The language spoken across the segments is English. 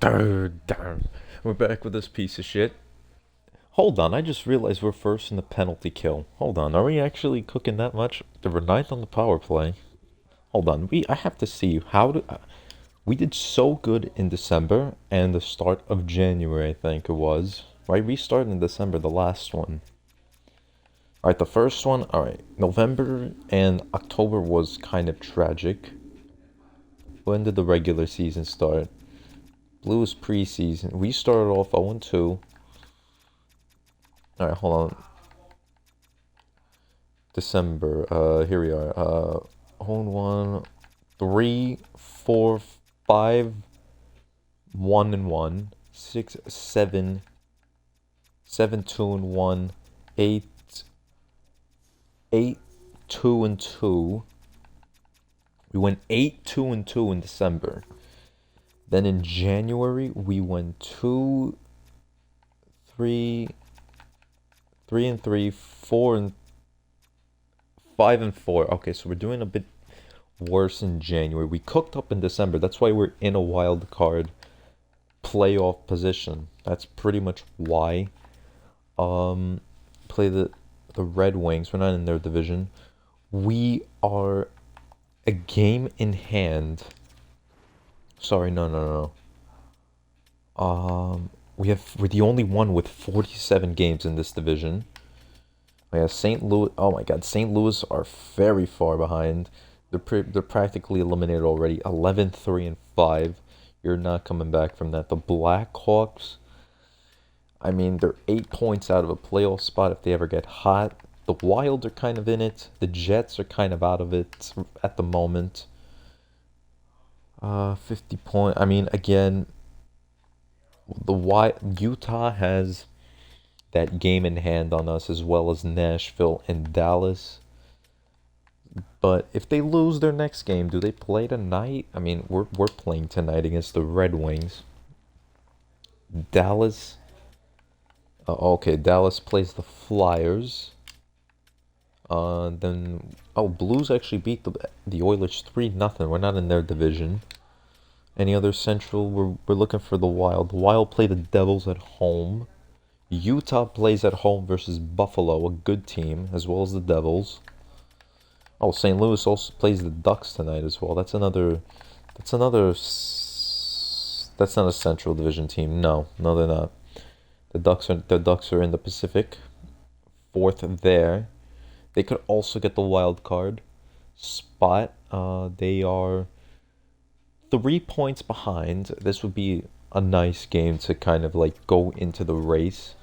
Darn. We're back with this piece of shit. Hold on, I just realized we're first in the penalty kill. Hold on, are we actually cooking that much? We're ninth on the power play. Hold on, I have to see we did so good in December and the start of January, I think it was. Right, we started in December, the last one. Alright, the first one, alright. November and October was kind of tragic. When did the regular season start? Blues preseason. We started off 0-2. Alright, hold on. December. Here we are. 0-1, 3, 4, 5, 1-1, 6, 7, 7, 2-1, 8, 8, 2-2. We went 8, 2-2 in December. Then in January we went 2, 3, 3-3, 4 5-4. Okay, so we're doing a bit worse in January. We cooked up in December. That's why we're in a wild card playoff position. That's pretty much why. Play the Red Wings. We're not in their division. We are a game in hand. Sorry, no. We're the only one with 47 games in this division. We have St. Louis. Oh my God, St. Louis are very far behind. They're practically eliminated already. 11, 3, and 5. You're not coming back from that. The Blackhawks. I mean, they're 8 points out of a playoff spot if they ever get hot. The Wild are kind of in it. The Jets are kind of out of it at the moment. 50 point. I mean, again, Utah has that game in hand on us, as well as Nashville and Dallas. But if they lose their next game, do they play tonight? I mean, we're playing tonight against the Red Wings. Dallas. Okay, Dallas plays the Flyers. Blues actually beat the Oilers 3-0. We're not in their division. Any other Central? We're looking for the Wild. The Wild play the Devils at home. Utah plays at home versus Buffalo, a good team, as well as the Devils. Oh, St. Louis also plays the Ducks tonight as well. That's not a Central Division team. No, they're not. The Ducks are in the Pacific, fourth there. They could also get the wild card spot. They are 3 points behind. This would be a nice game to kind of like go into the race.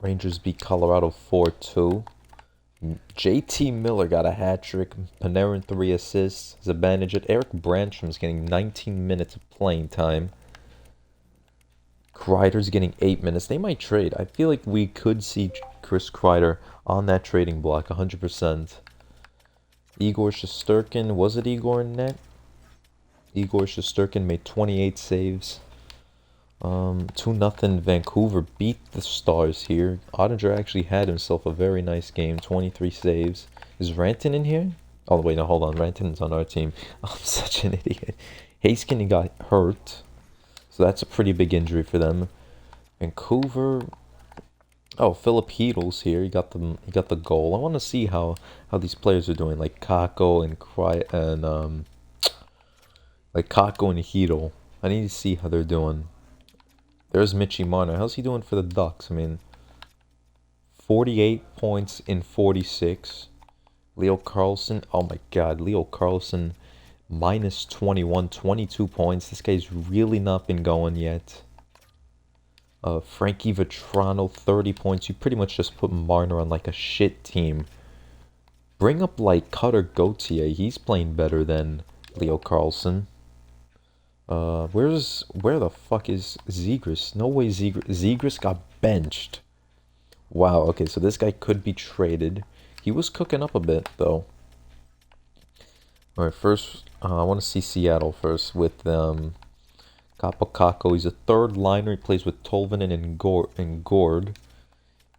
Rangers beat Colorado 4-2. JT Miller got a hat trick. Panarin 3 assists. Zibanejad. Eric Branstrom's getting 19 minutes of playing time. Kreider's getting 8 minutes. They might trade. I feel like we could see Chris Kreider on that trading block 100%. Igor Shesterkin. Was it Igor in net? Igor Shesterkin made 28 saves. 2-0 Vancouver beat the Stars here. Ottinger actually had himself a very nice game. 23 saves. Is Ranton in here? Oh, wait, no, hold on. Ranton's on our team. I'm such an idiot. Haskin got hurt. So that's a pretty big injury for them. Vancouver. Oh, Philip Heedle's here. He got the goal. I want to see how these players are doing, like Kakko and Heedle. I need to see how they're doing. There's Mitchie Marner. How's he doing for the Ducks? I mean, 48 points in 46. Leo Carlson. Oh my God, Leo Carlson minus 21, 22 points. This guy's really not been going yet. Frankie Vetrano, 30 points. You pretty much just put Marner on like a shit team. Bring up like Cutter Gauthier. He's playing better than Leo Carlson. Where the fuck is Zegras? No way Zegras got benched. Wow, okay, so this guy could be traded. He was cooking up a bit, though. Alright, first, I want to see Seattle first with Kaapo Kakko. He's a third liner. He plays with Tolvanen and Gord.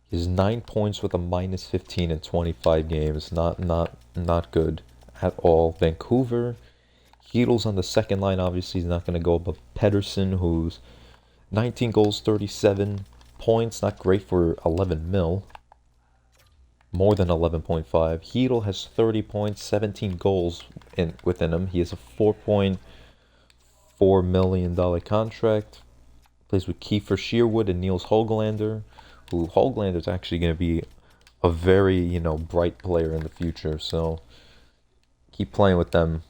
He has 9 points with a minus 15 in 25 games. Not good at all. Vancouver, Heedle's on the second line. Obviously, he's not going to go above Pedersen, who's 19 goals, 37 points. Not great for 11 mil. More than 11.5. Heedle has 30 points, 17 goals within him. He has a $4.4 million contract. Plays with Kiefer Sherwood and Niels Höglander, who Höglander's actually going to be a very, bright player in the future. So keep playing with them.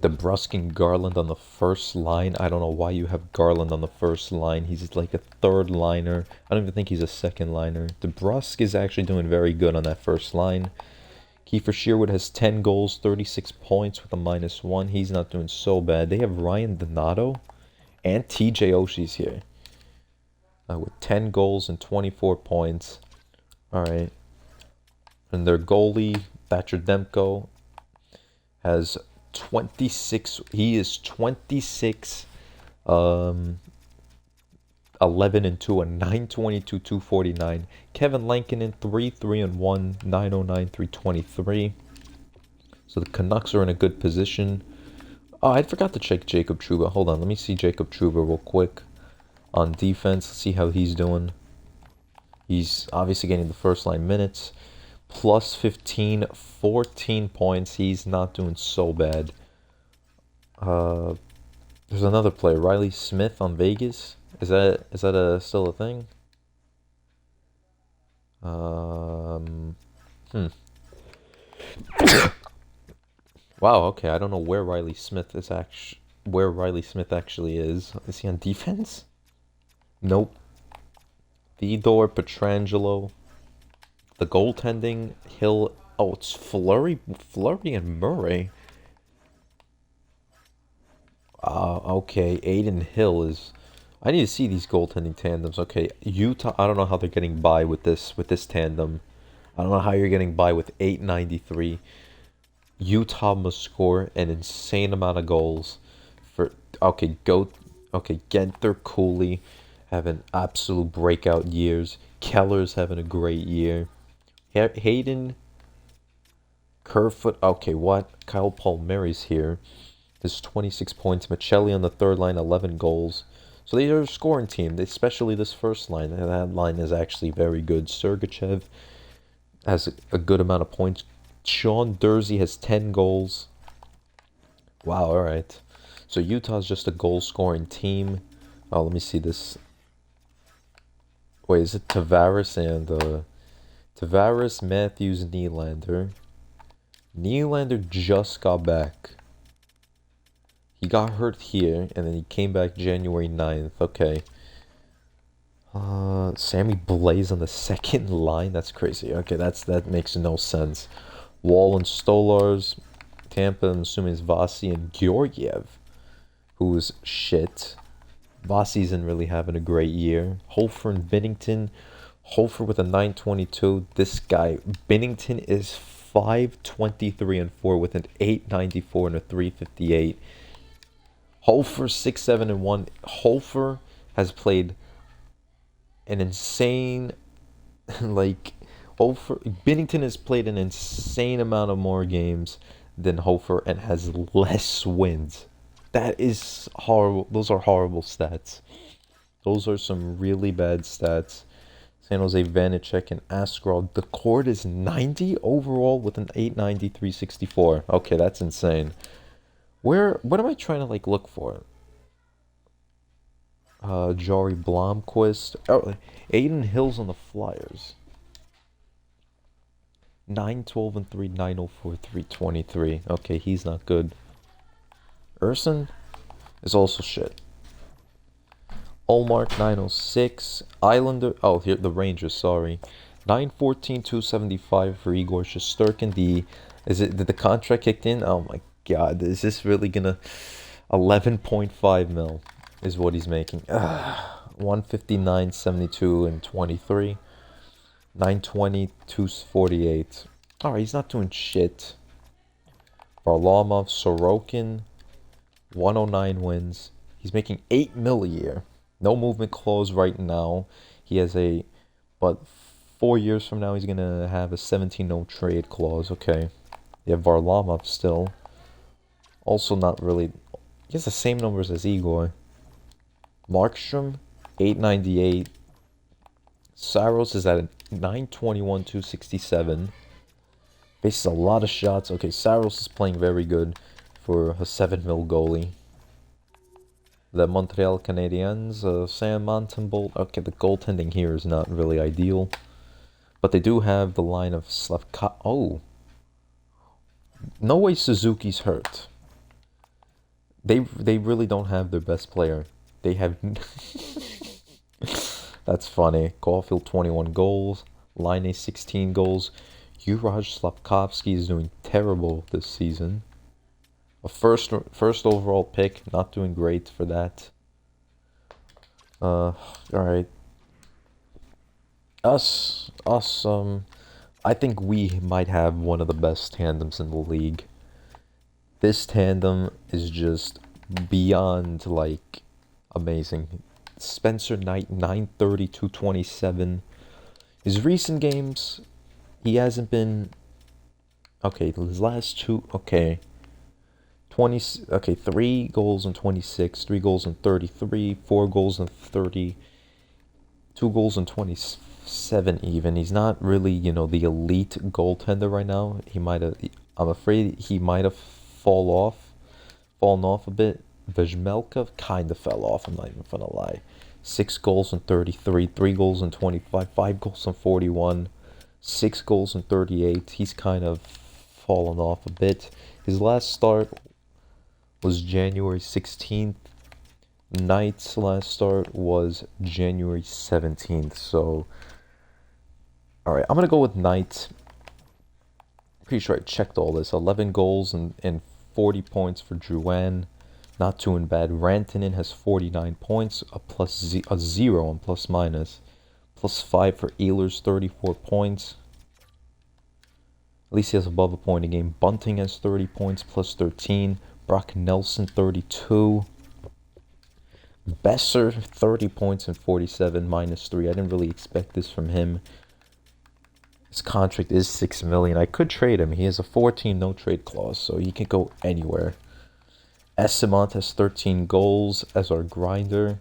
DeBrusk and Garland on the first line. I don't know why you have Garland on the first line. He's like a third liner. I don't even think he's a second liner. DeBrusk is actually doing very good on that first line. Kiefer Sherwood has 10 goals, 36 points with a -1. He's not doing so bad. They have Ryan Donato and TJ Oshie's here with 10 goals and 24 points. All right. And their goalie, Thatcher Demko, has 26. He is 26, 11 and 2, a 922, 249. Kevin Lankinen, 3-3-1, 909, 323. So the Canucks are in a good position. Oh, I forgot to check Jacob Trouba. Hold on, let me see Jacob Trouba real quick on defense. Let's see how he's doing. He's obviously getting the first line minutes. Plus 15, 14 points. He's not doing so bad. There's another player, Riley Smith on Vegas. Is that still a thing? Wow. Okay, I don't know where Riley Smith actually is. Is he on defense? Nope. Theodore Petrangelo. The goaltending, Hill. Oh, it's Fleury and Murray. Okay. Aiden Hill is. I need to see these goaltending tandems. Okay, Utah. I don't know how they're getting by with this tandem. I don't know how you're getting by with 893. Utah must score an insane amount of goals Genther, Cooley having absolute breakout years. Keller's having a great year. Hayden, Kerfoot. Okay, what? Kyle Palmieri's here. There's 26 points. Michelli on the third line, 11 goals. So they are a scoring team, especially this first line. And that line is actually very good. Sergachev has a good amount of points. Sean Dursey has 10 goals. Wow, all right. So Utah's just a goal-scoring team. Oh, let me see this. Wait, is it Tavares and Tavares, Matthews, Nylander? Nylander just got back. He got hurt here, and then he came back January 9th. Okay. Sammy Blaze on the second line? That's crazy. Okay, that makes no sense. Wall and Stolars. Tampa, I'm assuming is Vasi and Georgiev, who's shit. Vasi isn't really having a great year. Hofer and Binnington. Hofer with a 922. This guy, Binnington, is 523-4 with an 894 and a 358. Hofer 6-7-1. Hofer has played an insane, Binnington has played an insane amount of more games than Hofer and has less wins. That is horrible. Those are horrible stats. Those are some really bad stats. San Jose, Vanecek, and Askarov. The cord is 90 overall with an 890, 364. Okay, that's insane. What am I trying to look for? Jari Blomqvist. Oh, Aiden Hill's on the Flyers. 9-12-3, 904, 323. Okay, he's not good. Urson is also shit. Olmark 906. Islander. Oh, here the Rangers. Sorry, 914, 275 for Igor Shesterkin. Did the contract kicked in? Oh my God, is this really gonna? 11.5 mil is what he's making. 159, 72, and 23. 920, 248. Alright, he's not doing shit. Varlamov, Sorokin, 109 wins. He's making 8 mil a year. No movement clause right now. He has but 4 years from now he's gonna have a 17 no trade clause. Okay. They have Varlamov still. Also not really... He has the same numbers as Igor. Markstrom, 898. Saros is at 921, 267. Faces a lot of shots. Okay, Saros is playing very good for a 7-mil goalie. The Montreal Canadiens, Sam Montembeault. Okay, the goaltending here is not really ideal. But they do have the line of Slavka. Oh. No way Suzuki's hurt. They really don't have their best player. They have... That's funny. Caulfield, 21 goals. Line 16 goals. Juraj Slafkovsky is doing terrible this season. A first overall pick, not doing great for that. Alright. I think we might have one of the best tandems in the league. This tandem is just beyond, like, amazing. Spencer Knight, 930, 227. His recent games, he hasn't been... Okay, his last two... Okay. 3 goals and 26, 3 goals and 33, 4 goals and 30, 2 goals and 27 even. He's not really, the elite goaltender right now. I'm afraid he might have fallen off a bit. Vejmelka kind of fell off, I'm not even gonna lie. 6 goals and 33, 3 goals and 25, 5 goals and 41, 6 goals and 38. He's kind of fallen off a bit. His last start was January 16th. Knight's last start was January 17th. So, alright, I'm going to go with Knight. Pretty sure I checked all this. 11 goals and 40 points for Drouin. Not too bad. Rantanen has 49 points, a 0 on plus minus. Plus 5 for Ehlers, 34 points. At least he has above a point a game. Bunting has 30 points, plus 13. Brock Nelson, 32. Besser, 30 points and 47, minus 3. I didn't really expect this from him. His contract is $6 million. I could trade him. He has a 14 no-trade clause, so he can go anywhere. Esimont has 13 goals as our grinder.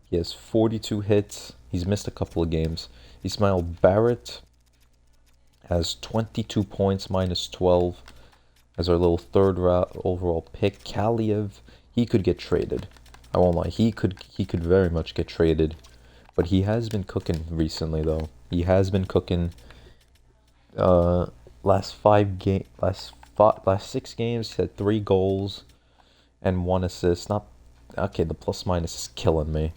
He has 42 hits. He's missed a couple of games. Ismail Barrett has 22 points, minus 12. As our little third overall pick. Kaliev, he could get traded. I won't lie, he could very much get traded. But he has been cooking recently, though. He has been cooking. Last 6 games, he had 3 goals and 1 assist. Not okay. The plus minus is killing me.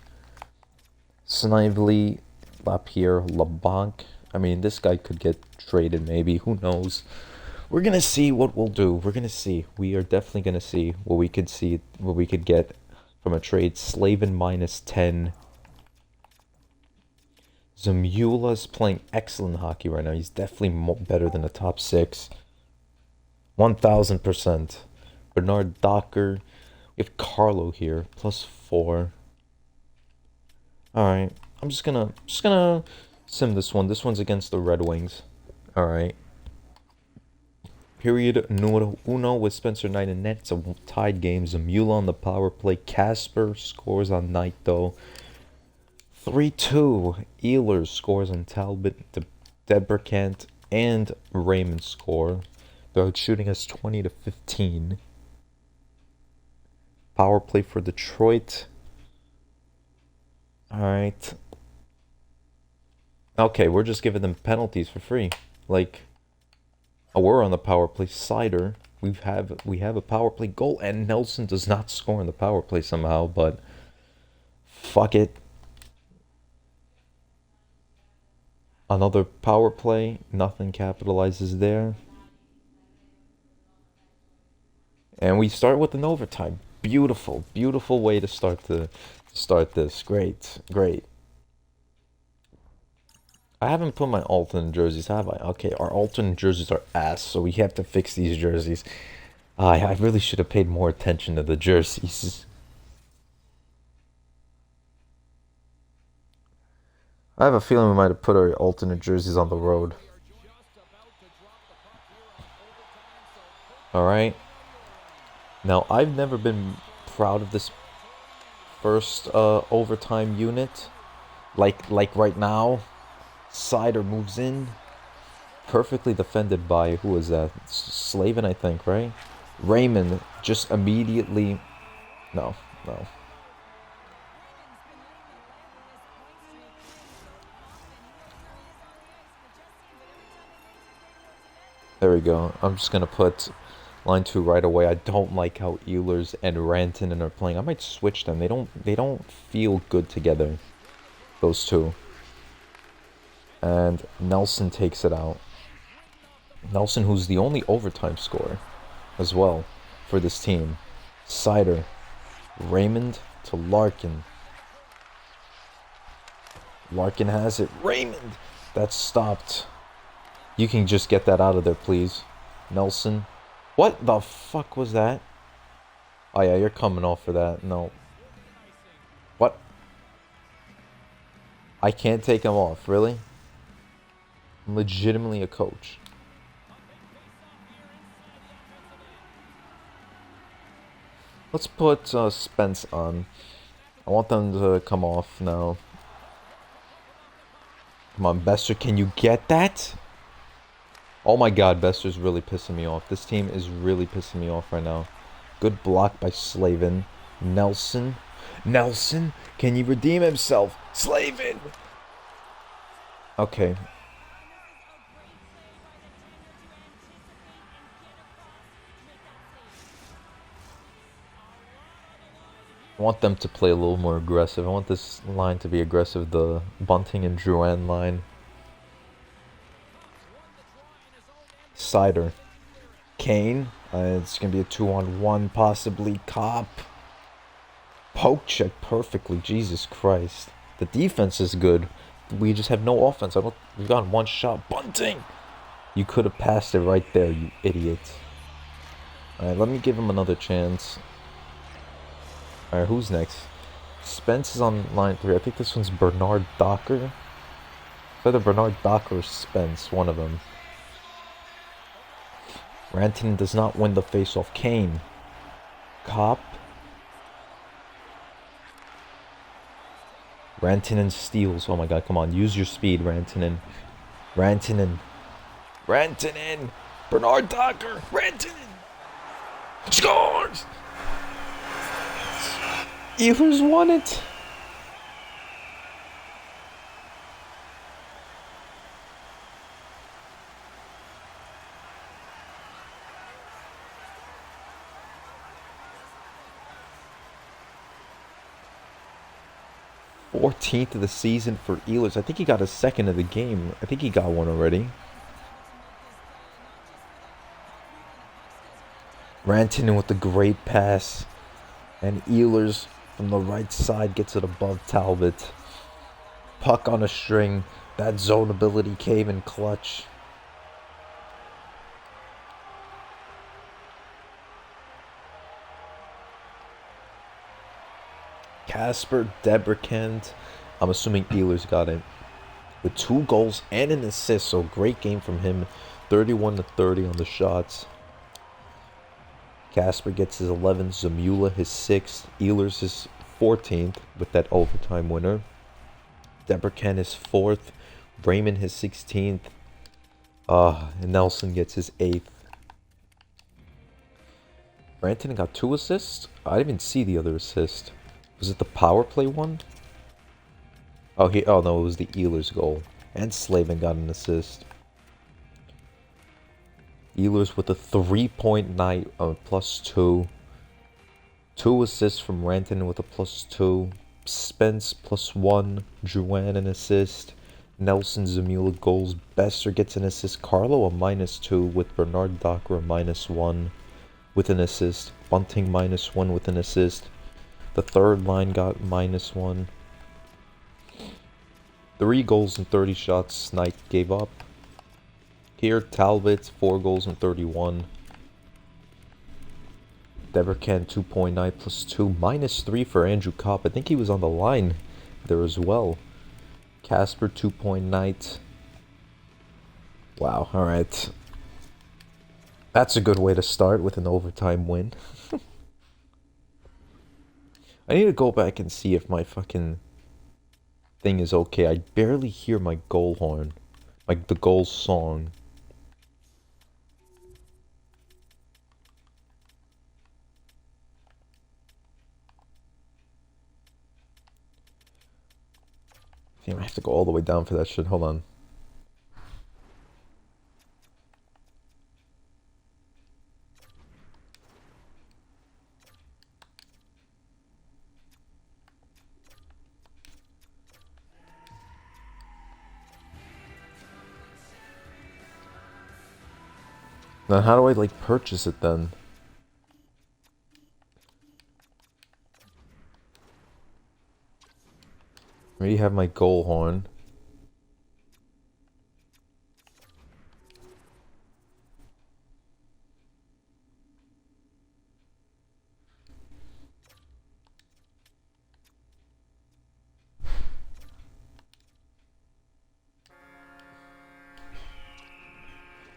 Snively, Lapierre, LeBlanc. I mean, this guy could get traded. Maybe, who knows? We're going to see what we'll do. We're going to see. We are definitely going to see what we could get from a trade. Slavin minus 10. Zamula's playing excellent hockey right now. He's definitely better than the top 6. 1000%. Bernard Docker. We have Carlo here. Plus 4. Alright. I'm just gonna sim this one. This one's against the Red Wings. Alright. Period numero uno with Spencer Knight in net. It's a tied game. Zamula on the power play. Casper scores on Knight, though. 3-2. Ehlers scores on Talbot. Debrikant and Raymond score. They're shooting us 20-15. Power play for Detroit. Alright. Okay, we're just giving them penalties for free. Like... Oh, we're on the power play. Cider. We have a power play goal, and Nelson does not score in the power play somehow, but fuck it. Another power play. Nothing capitalizes there. And we start with an overtime. Beautiful, beautiful way to start this. Great, great. I haven't put my alternate jerseys, have I? Okay, our alternate jerseys are ass, so we have to fix these jerseys. I really should have paid more attention to the jerseys. I have a feeling we might have put our alternate jerseys on the road. Alright. Now, I've never been proud of this first overtime unit. Like right now. Sider moves in. Perfectly defended by, who was that? Slavin, I think, right? Raymond just immediately... No. There we go. I'm just gonna put line 2 right away. I don't like how Ehlers and Rantanen are playing. I might switch them. They don't feel good together. Those two. And Nelson takes it out. Nelson, who's the only overtime scorer as well for this team. Sider. Raymond to Larkin. Larkin has it. Raymond! That's stopped. You can just get that out of there, please. Nelson. What the fuck was that? Oh yeah, you're coming off for that. No. What? I can't take him off, really? I'm legitimately a coach. Let's put Spence on. I want them to come off now. Come on, Bester, can you get that? Oh my god, Bester's really pissing me off. This team is really pissing me off right now. Good block by Slavin. Nelson. Nelson, can you redeem himself? Slavin! Okay. I want them to play a little more aggressive. I want this line to be aggressive. The Bunting and Drouin line. Sider. Kane. It's going to be a 2-on-1, possibly. Cop. Poke check perfectly. Jesus Christ. The defense is good. We just have no offense. We've gotten one shot. Bunting! You could have passed it right there, you idiot. Alright, let me give him another chance. Alright, who's next? Spence is on line 3. I think this one's Bernard Docker. It's either Bernard Docker or Spence, one of them. Rantanen does not win the face-off. Kane. Cop. Rantanen steals. Oh my god, come on. Use your speed, Rantanen. Rantanen. Rantanen! Bernard Docker! Rantanen! Scores! Ehlers won it! .14th of the season for Ehlers. I think he got a second of the game. I think he got one already. Rantanen with the great pass. And Ehlers from the right side gets it above Talbot. Puck on a string. That zone ability came in clutch. Casper Debrecen. I'm assuming Ehlers got it. With 2 goals and an assist. So great game from him. 31-30 on the shots. Casper gets his 11th, Zamula his 6th, Ehlers his 14th with that overtime winner. Debrecen his 4th, Raymond his 16th, and Nelson gets his 8th. Rantanen got 2 assists? I didn't even see the other assist. Was it the power play one? Oh no, it was the Ehlers goal. And Slavin got an assist. Ehlers with a 3-point night of +2. 2 assists from Rantanen with a +2. Spence +1. Drouin an assist. Nelson, Zamula goals. Bester gets an assist. Carlo a -2 with Bernard Docker a -1 with an assist. Bunting -1 with an assist. The third line got -1. 3 goals and 30 shots. Knight gave up. Here, Talbot, 4 goals and 31. Debrecen, 2-point night +2. -3 for Andrew Kopp. I think he was on the line there as well. Casper, 2-point night. Wow, alright. That's a good way to start with an overtime win. I need to go back and see if my fucking thing is okay. I barely hear my goal horn. Like the goal song. Damn, I have to go all the way down for that shit. Hold on. Now how do I like purchase it then? I already have my goal horn.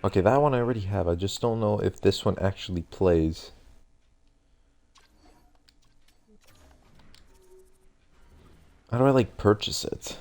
Okay, that one I already have. I just don't know if this one actually plays. How do I like purchase it?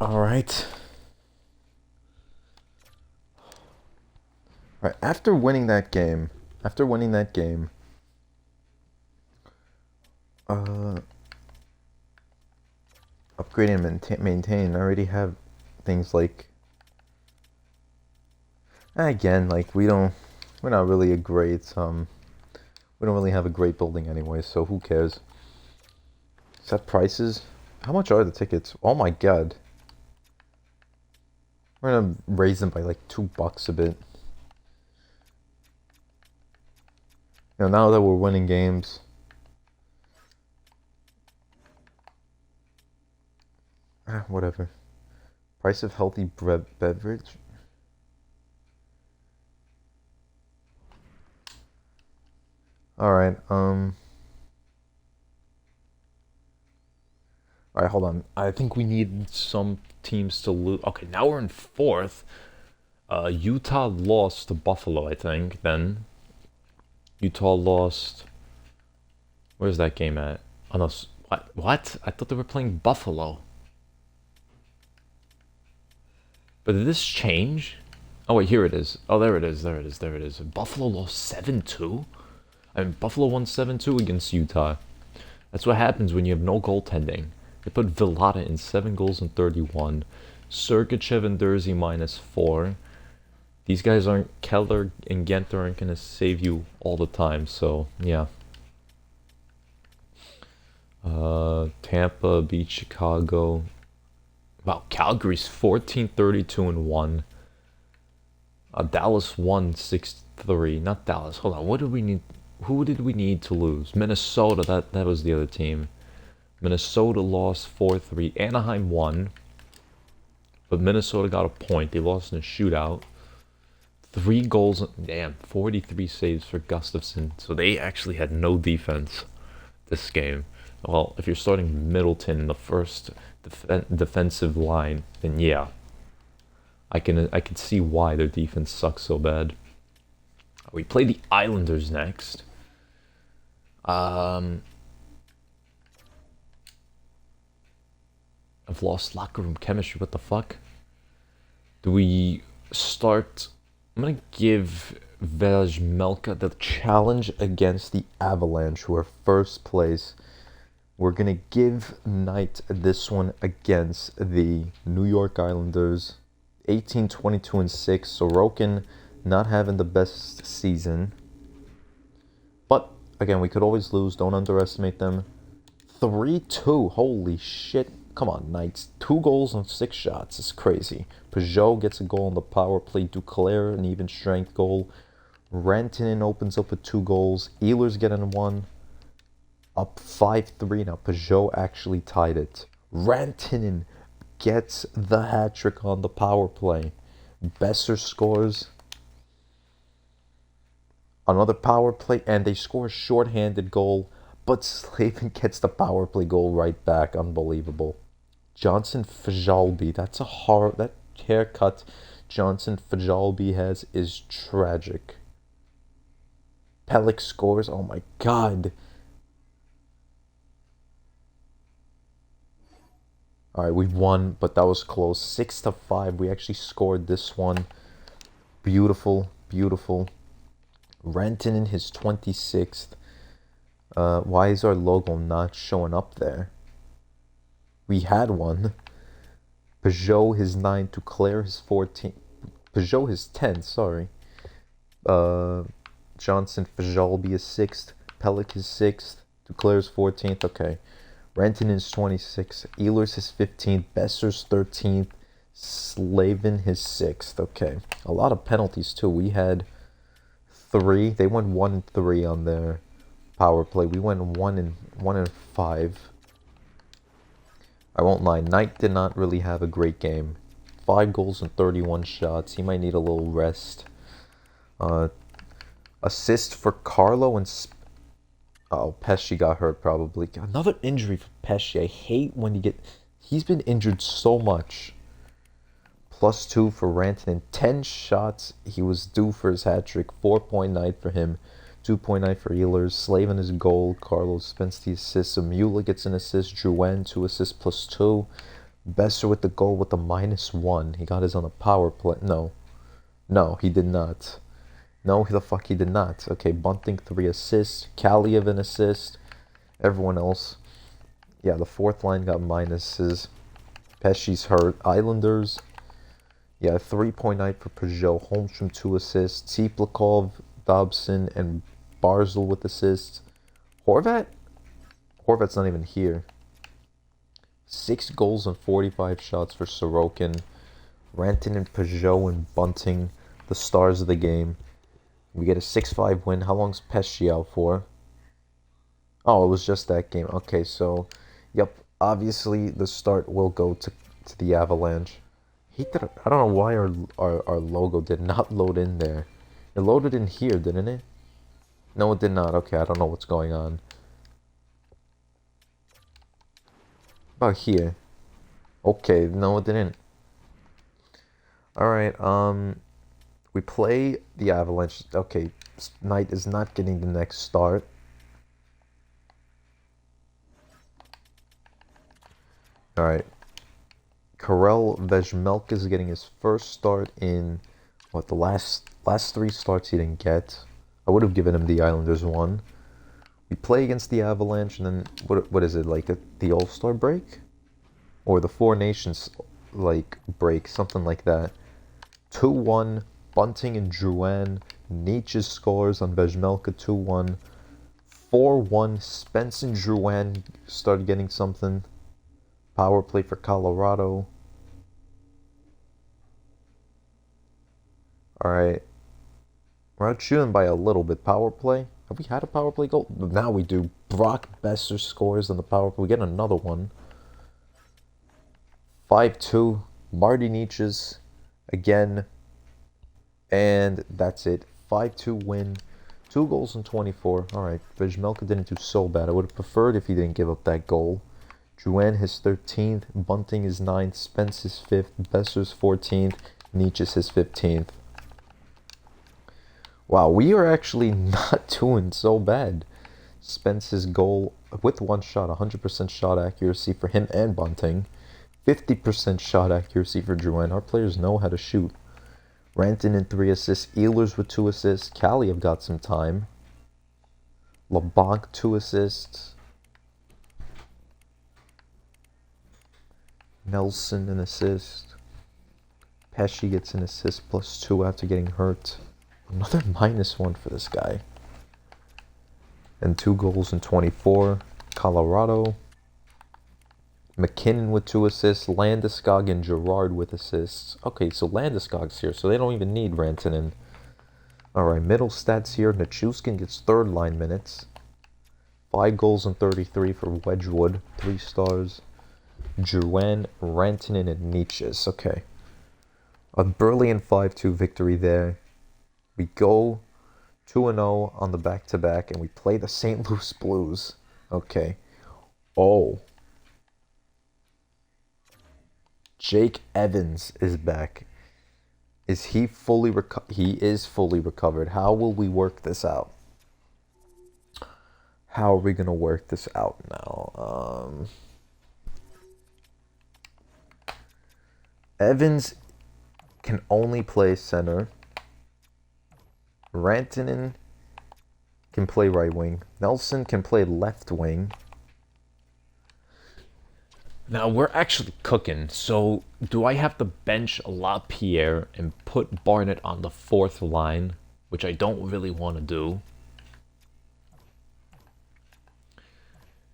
Alright. Right, after winning that game, uh, upgrade and maintain. I already have things like, again, like we're not really a great, we don't really have a great building anyway, so who cares? Set prices? How much are the tickets? Oh my god. We're gonna raise them by like $2 a bit. You know, now that we're winning games. Whatever. Price of healthy beverage? Alright, Alright, hold on. I think we need some teams to lose. Okay, now we're in fourth. Utah lost to Buffalo, I think, then. Utah lost... Where's that game at? Oh, no. What? I thought they were playing Buffalo. But did this change? Oh, wait, here it is. Oh, there it is. Buffalo lost 7-2? I mean, Buffalo won 7-2 against Utah. That's what happens when you have no goaltending. They put Villata in 7 goals and 31. Sergachev and Dursey -4. These guys aren't... Keller and Genter aren't going to save you all the time, so, yeah. Tampa beat Chicago. Wow, Calgary's 14-32-1. Dallas won 6-3. Not Dallas. Hold on. What did we need? Who did we need to lose? Minnesota. That was the other team. Minnesota lost 4-3. Anaheim won. But Minnesota got a point. They lost in a shootout. 3 goals. Damn. 43 saves for Gustafsson. So they actually had no defense this game. Well, if you're starting Middleton in the first defensive line, then yeah. I can see why their defense sucks so bad. We play the Islanders next. I've lost locker room chemistry. What the fuck? Do we start? I'm gonna give Vejmelka the challenge against the Avalanche, who are first place We're going to give Knight this one against the New York Islanders. 18, 22, and 6. Sorokin not having the best season. But, again, we could always lose. Don't underestimate them. 3-2. Holy shit. Come on, Knights. 2 goals on 6 shots. It's crazy. Peugeot gets a goal on the power play. Duclair, an even strength goal. Rantanen opens up with 2 goals. Ehlers getting 1. Up 5-3. Now, Peugeot actually tied it. Rantanen gets the hat trick on the power play. Besser scores another power play, and they score a shorthanded goal, but Slavin gets the power play goal right back. Unbelievable. Johnson Fajalbi, that's a horror. That haircut Johnson Fajalbi has is tragic. Pelech scores. Oh my god. Alright, we won, but that was close. 6-5. We actually scored this one. Beautiful, beautiful. Rantanen, his 26th. Why is our logo not showing up there? We had one. Peugeot, his 9. Duclair, his 14. Peugeot, his 10, sorry. Johnson Fajalbi is 6th. Pelech is 6th. Duclair's 14th. Okay. Rantanen's 26th. Ehlers his 15th. Besser's 13th. Slavin his 6th. Okay. A lot of penalties too. We had 3. They went 1-3 on their power play. We went 1-5. I won't lie. Knight did not really have a great game. 5 goals and 31 shots. He might need a little rest. Assist for Carlo and oh, Pesce got hurt probably. Another injury for Pesce. I hate when you get... He's been injured so much. +2 for Rantanen. 10 shots. He was due for his hat trick. 4.9 for him. 2.9 for Ehlers. Slavin his goal. Carlos Spence the assist. Zamula gets an assist. Drouin 2 assists +2. Besser with the goal with a -1. He got his on the power play. No, he did not. No, the fuck he did not. Okay, Bunting 3 assists. Kaliev an assist. Everyone else. Yeah, the 4th line got minuses. Pesce's hurt. Islanders. Yeah, 3.9 for Peugeot. Holmstrom 2 assists. Tsiplikov, Dobson, and Barzal with assists. Horvat? Horvat's not even here. 6 goals and 45 shots for Sorokin. Rantanen, Peugeot, and Bunting, the stars of the game. We get a 6-5 win. How long's Pesce out for? Oh, it was just that game. Okay, so, yep. Obviously, the start will go to the Avalanche. I don't know why our logo did not load in there. It loaded in here, didn't it? No, it did not. Okay, I don't know what's going on. About here. Okay, no, it didn't. Alright, we play the Avalanche. Okay, Knight is not getting the next start. Alright. Karel Vejmelka is getting his first start in, what, the last 3 starts he didn't get. I would have given him the Islanders one. We play against the Avalanche, and then, what is it, like the All-Star break? Or the Four Nations, like, break, something like that. 2-1. Bunting and Drouin. Nietzsche scores on Vejmelka 2-1. 4-1. Spence and Drouin started getting something. Power play for Colorado. Alright. We're outshooting by a little bit. Power play. Have we had a power play goal? Now we do. Brock Besser scores on the power play. We get another one. 5-2. Marty Nietzsche's again. And that's it. 5-2 win. 2 goals in 24. Alright, Vejmelka didn't do so bad. I would have preferred if he didn't give up that goal. Drouin his 13th. Bunting is 9th. Spence is 5th. Besser's 14th. Nietzsche's his 15th. Wow, we are actually not doing so bad. Spence's goal with 1 shot. 100% shot accuracy for him and Bunting. 50% shot accuracy for Drouin. Our players know how to shoot. Rantanen 3 assists. Ehlers with 2 assists. Kaliev got some time. LeBlanc 2 assists. Nelson an assist. Pesci gets an assist +2 after getting hurt. Another -1 for this guy. And 2 goals in 24. Colorado. McKinnon with 2 assists. Landeskog and Gerard with assists. Okay, so Landeskog's here, so they don't even need Rantanen. Alright, middle stats here. Nichushkin gets third line minutes. 5 goals and 33 for Wedgwood. 3 stars. Drouin, Rantanen, and Nietzsche's. Okay. A brilliant 5-2 victory there. We go 2-0 on the back-to-back, and we play the St. Louis Blues. Okay. Oh. Jake Evans is back. Is he fully he is fully recovered. How will we work this out? How are we going to work this out now? Evans can only play center. Rantanen can play right wing. Nelson can play left wing. Now we're actually cooking. So do I have to bench LaPierre and put Barnett on the 4th line, which I don't really want to do?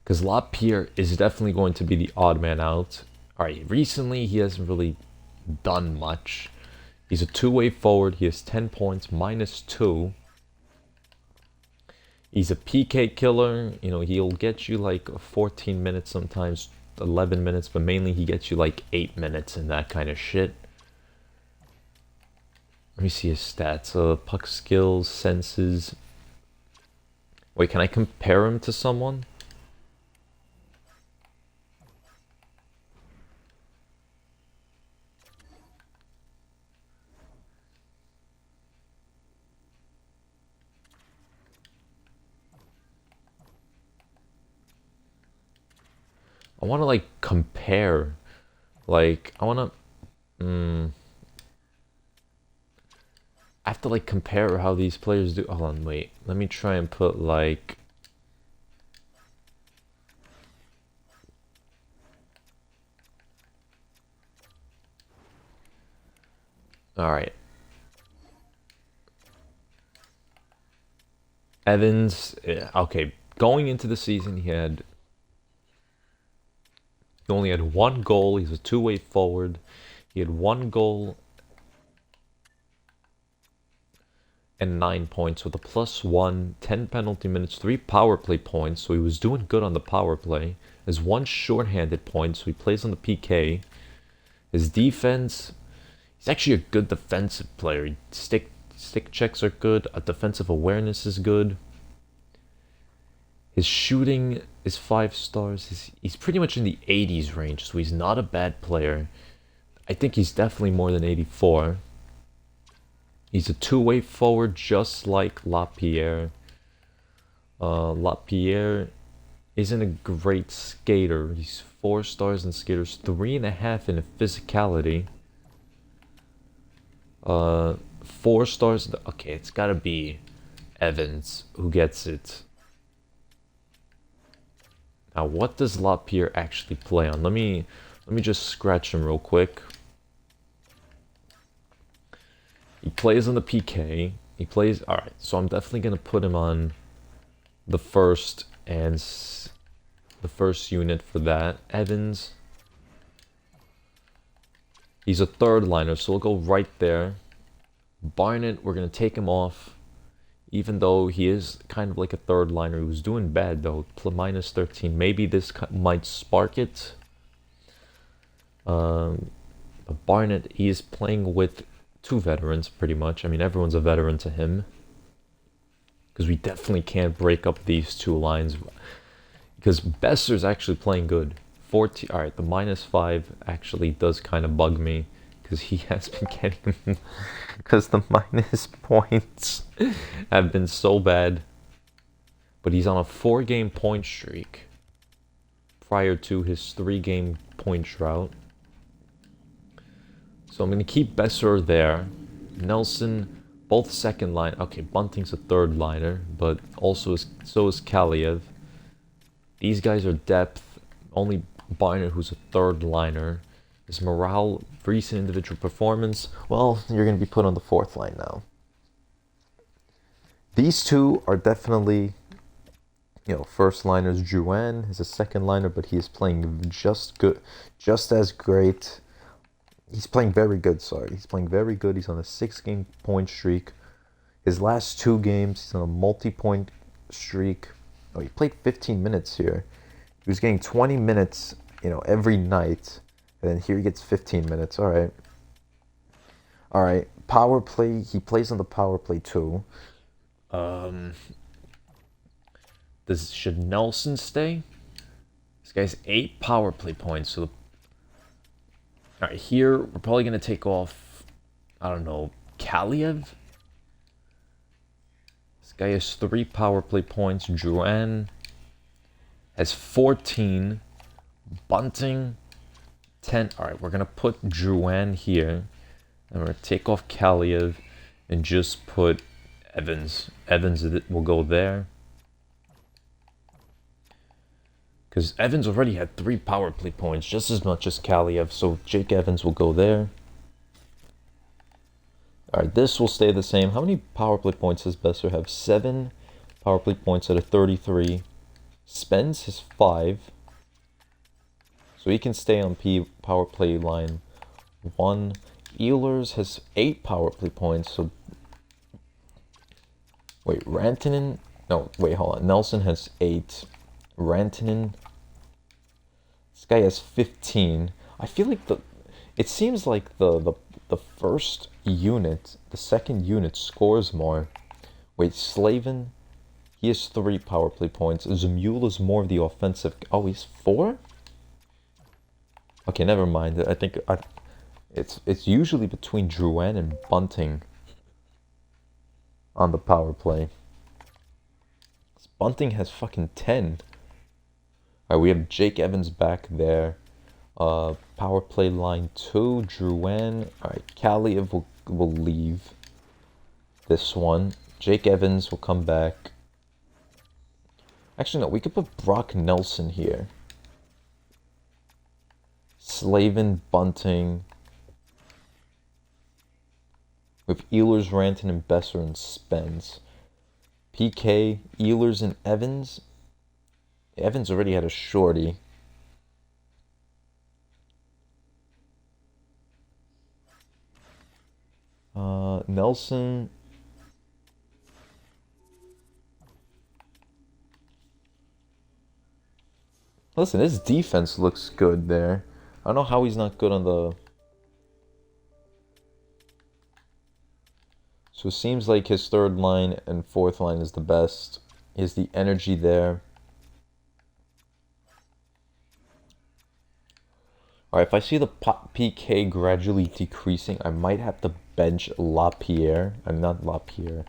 Because LaPierre is definitely going to be the odd man out. Alright, recently he hasn't really done much. He's a two-way forward. He has 10 points, -2. He's a PK killer. You know, he'll get you like 14 minutes sometimes, 11 minutes, but mainly he gets you like 8 minutes and that kind of shit. Let me see his stats. Puck skills, senses. Wait, can I compare him to someone? I want to like compare, like I want to, I have to like compare how these players do. Hold on, wait, let me try and put like, all right, Evans, okay, going into the season he only had 1 goal. He's a two-way forward. He had 1 goal and 9 points with a +1, 10 penalty minutes, 3 power play points. So he was doing good on the power play. Has 1 shorthanded point, so he plays on the PK. His defense, he's actually a good defensive player. Stick checks are good. Defensive awareness is good. His shooting is 5 stars. He's pretty much in the 80s range, so he's not a bad player. I think he's definitely more than 84. He's a two-way forward, just like LaPierre. LaPierre isn't a great skater. He's 4 stars in skaters, 3.5 in physicality. 4 stars. Okay, it's gotta be Evans who gets it. Now, what does LaPierre actually play on? Let me just scratch him real quick. He plays on the PK. He plays... Alright, so I'm definitely going to put him on the first unit for that. Evans. He's a third liner, so we'll go right there. Barnett, we're going to take him off. Even though he is kind of like a third liner, he was doing bad though, -13. Maybe this might spark it. But Barnett, he is playing with 2 veterans pretty much. I mean, everyone's a veteran to him. Because we definitely can't break up these 2 lines. Because Besser's actually playing good. 14. Alright, the -5 actually does kind of bug me. Because he has been getting... Because the minus points have been so bad. But he's on a 4-game point streak. Prior to his 3-game point drought. So I'm going to keep Besser there. Nelson, both second line. Okay, Bunting's a third liner. But also so is Kaliev. These guys are depth. Only Barnett, who's a third liner. His morale, recent individual performance. Well, you're going to be put on the fourth line now. These two are definitely, first liners. Drouin is a second liner, but he is playing just good, just as great. He's playing very good, sorry. He's playing very good. He's on a 6-game point streak. His last 2 games, he's on a multi-point streak. Oh, he played 15 minutes here. He was getting 20 minutes, every night. And then here he gets 15 minutes. All right. All right. Power play. He plays on the power play too. Should Nelson stay? This guy's 8 power play points. So, all right, here we're probably gonna take off. I don't know, Kaliev. This guy has 3 power play points. Drouin has 14. Bunting 10. All right, we're gonna put Drouin here, and we're gonna take off Kaliev, and just put Evans. Evans will go there. Because Evans already had 3 power play points, just as much as Kaliev, so Jake Evans will go there. Alright, this will stay the same. How many power play points does Boeser have? 7 power play points out of 33. Spence has 5. So he can stay on power play line 1. Ehlers has 8 power play points, so... Wait, Rantanen... No, wait, hold on. Nelson has 8. Rantanen... This guy has 15. I feel like it seems like the first unit, the second unit scores more. Wait, Slavin, he has 3 power play points. Zamula is more of the offensive. Oh, he's 4? Okay, never mind. I think it's usually between Drouin and Bunting on the power play. Bunting has fucking 10. Alright, we have Jake Evans back there. Power play line 2, Drouin. Alright, Kaliev will leave this one. Jake Evans will come back. Actually, no, we could put Brock Nelson here. Slavin, Bunting. With Ehlers, Rantanen, and Boeser and Spence. PK, Ehlers, and Evans. Evans already had a shorty. Nelson. Listen, his defense looks good there. I don't know how he's not good on the... So it seems like his third line and fourth line is the best. He has the energy there. Alright, if I see the PK gradually decreasing, I might have to bench LaPierre. I'm not LaPierre.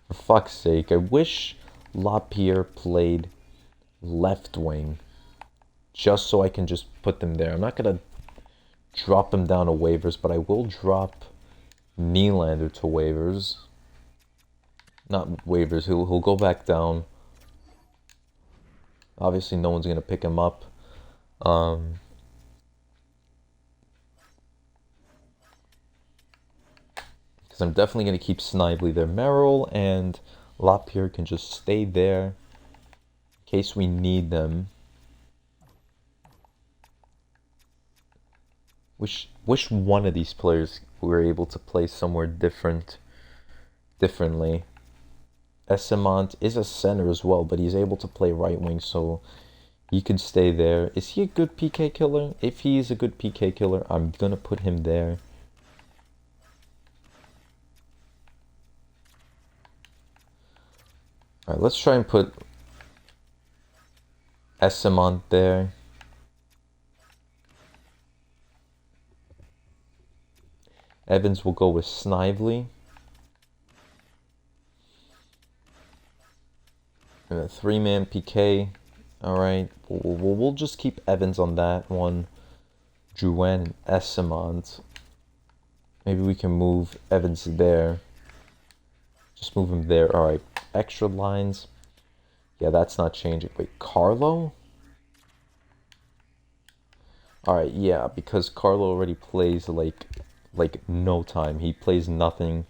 For fuck's sake, I wish LaPierre played left wing. Just so I can just put them there. I'm not going to drop him down to waivers, but I will drop Nylander to waivers. Not waivers, he'll go back down. Obviously, no one's going to pick him up. Because I'm definitely going to keep Snively there. Merrill and LaPierre can just stay there in case we need them. Wish one of these players were able to play somewhere differently. Esamont is a center as well, but he's able to play right wing, so he could stay there. Is he a good PK killer? If he is a good PK killer, I'm gonna put him there. Alright, let's try and put Esamont there. Evans will go with Snively. And a 3-man PK. Alright, we'll just keep Evans on that one. Drouin and Esamont. Maybe we can move Evans there. Just move him there. Alright, extra lines. Yeah, that's not changing. Wait, Carlo? Alright, yeah, because Carlo already plays like no time. He plays nothing.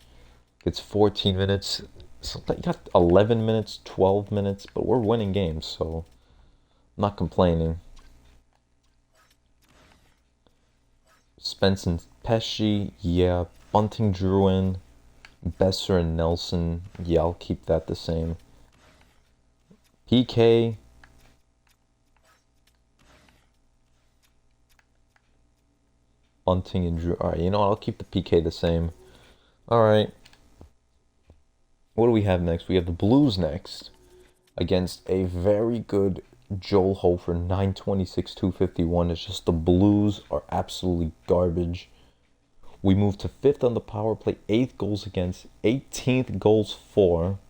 Gets 14 minutes. Sometimes he got 11 minutes, 12 minutes, but we're winning games, so I'm not complaining. Spence and Pesci, yeah. Bunting, Drouin, Besser and Nelson, yeah, I'll keep that the same. PK, Bunting and Drew. Alright, you know what? I'll keep the PK the same. Alright. What do we have next? We have the Blues next against a very good Joel Hofer, 926, 251. It's just the Blues are absolutely garbage. We move to 5th on the power play, 8th goals against, 18th goals for.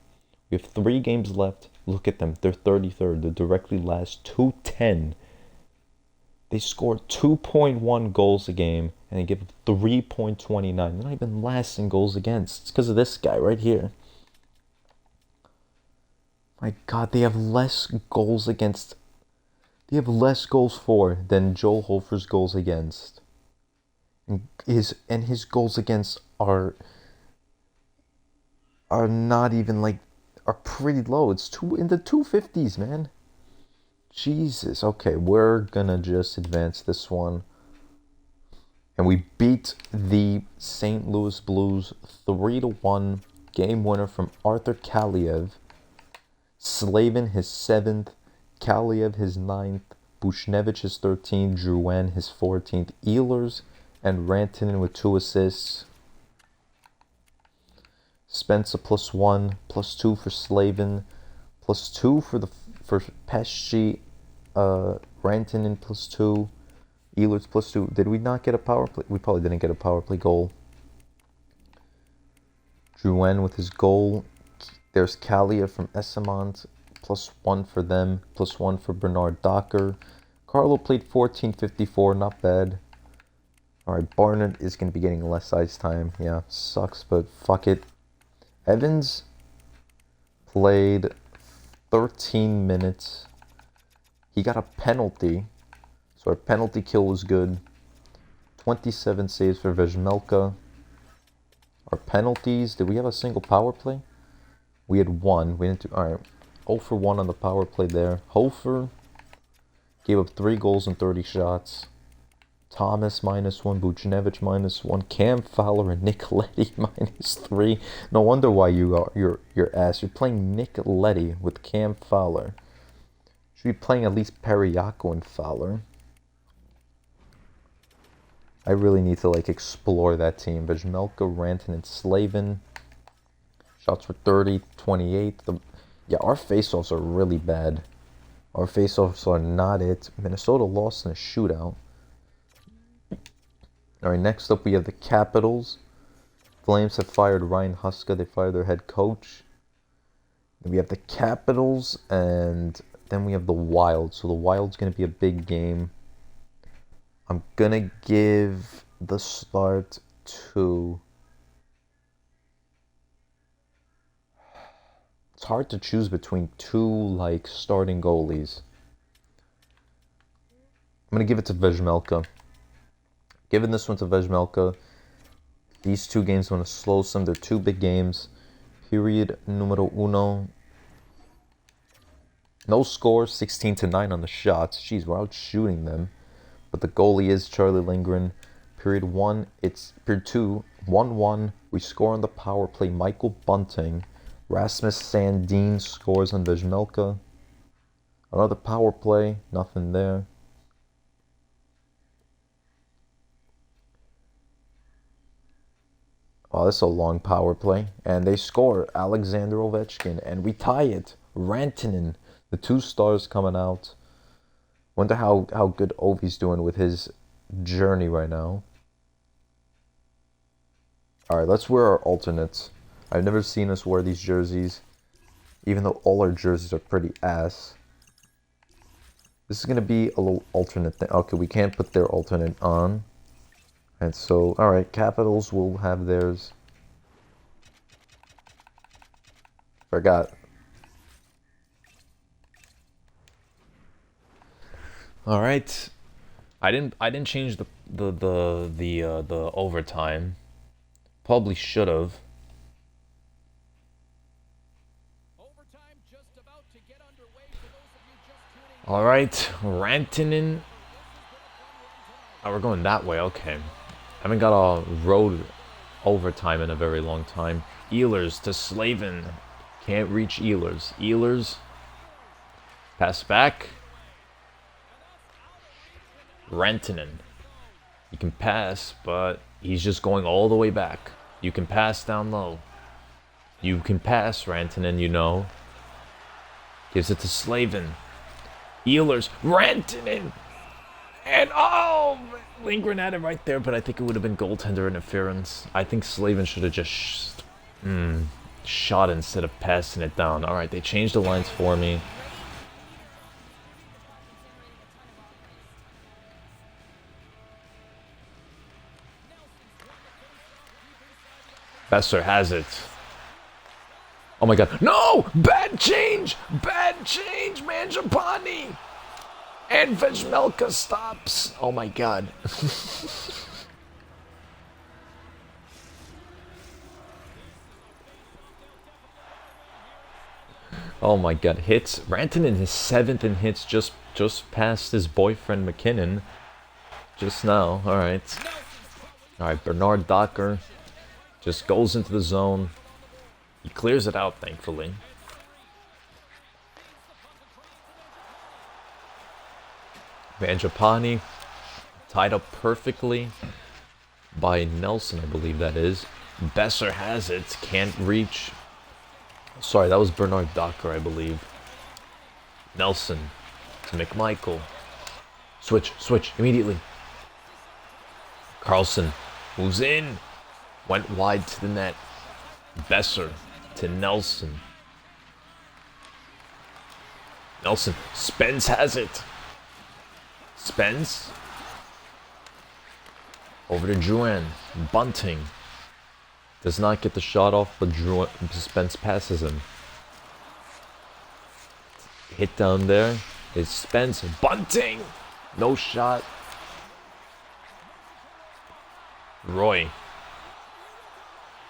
We have 3 games left. Look at them. They're 33rd. They're directly last, 210. They score 2.1 goals a game and they give up 3.29. They're not even last in goals against. It's because of this guy right here. My God, they have less goals against. They have less goals for than Joel Hofer's goals against. And his goals against are not even like are pretty low. It's in the 250s, man. Jesus. Okay, we're gonna just advance this one. And we beat the St. Louis Blues 3-1. Game winner from Arthur Kaliev. Slavin his 7th. Kaliev his 9th. Buchnevich his 13th. Drouin his 14th. Ehlers and Rantanen with 2 assists. Spencer +1, +2 for Slavin, +2 for Pesci. Rantanen +2. Ehlers +2. Did we not get a power play? We probably didn't get a power play goal. Drouin with his goal. There's Kaliev from Esamont. +1 for them. +1 for Bernard Docker. Carlo played 14:54. Not bad. Alright, Barnett is going to be getting less ice time. Yeah, sucks, but fuck it. Evans played 13 minutes. He got a penalty. So our penalty kill was good. 27 saves for Vejmelka. Our penalties, did we have a single power play? We had 1. We didn't do, alright. 0 for 1 on the power play there. Hofer gave up 3 goals and 30 shots. Thomas -1, Buchnevich -1, Cam Fowler and Nick Leddy -3. No wonder why you're ass. You're playing Nick Leddy with Cam Fowler. Should be playing at least Periaco and Fowler. I really need to explore that team. Vejmelka, Rantanen, and Slavin. Shots for 30, 28. Yeah, our faceoffs are really bad. Our faceoffs are not it. Minnesota lost in a shootout. Alright, next up we have the Capitals. Flames have fired Ryan Huska. They fired their head coach. Then we have the Capitals, and then we have the Wild. So the Wild's going to be a big game. I'm going to give the start to... It's hard to choose between 2 starting goalies. I'm going to give it to Vejmelka. Giving this one to Vejmelka. These 2 games, I'm going to slow some. They're 2 big games. Period numero uno. No score, 16-9 on the shots. Jeez, we're out shooting them. But the goalie is Charlie Lindgren. Period 1, it's period 2, 1-1. We score on the power play. Michael Bunting. Rasmus Sandin scores on Vejmelka. Another power play, nothing there. Oh, this is a long power play. And they score Alexander Ovechkin. And we tie it. Rantanen. The 2 stars coming out. Wonder how good Ovi's doing with his journey right now. Alright, let's wear our alternates. I've never seen us wear these jerseys. Even though all our jerseys are pretty ass. This is going to be a little alternate thing. Okay, we can't put their alternate on. And so, alright, Capitals will have theirs. Forgot. Alright. I didn't change the overtime. Probably should have. All right, Rantanen. Oh, we're going that way. Okay. Haven't got a road overtime in a very long time. Ehlers to Slavin. Can't reach Ehlers. Ehlers. Pass back. Rantanen. You can pass, but he's just going all the way back. You can pass down low. You can pass, Rantanen, you know. Gives it to Slavin. Ehlers. Rantanen! And oh! Lindgren had it right there, but I think it would have been goaltender interference. I think Slavin should have just shot instead of passing it down. Alright, they changed the lines for me. Boeser has it. Oh my god. No! Bad change! Bad change, Mangiapane! And Vejmelka stops. Oh my god. Oh my god. Hits. Rantanen his 7th in hits just past his boyfriend McKinnon. Just now. Alright. Alright, Bernard Docker just goes into the zone. He clears it out, thankfully. Mangiapane tied up perfectly by Nelson, I believe that is. Boeser has it, can't reach. Sorry, that was Bernard Docker, I believe. Nelson to McMichael. Switch, immediately. Carlson moves in. Went wide to the net. Boeser to Nelson. Nelson. Spence has it. Spence. Over to Drouin. Bunting. Does not get the shot off, but Spence passes him. Hit down there is Spence. Bunting! No shot. Roy,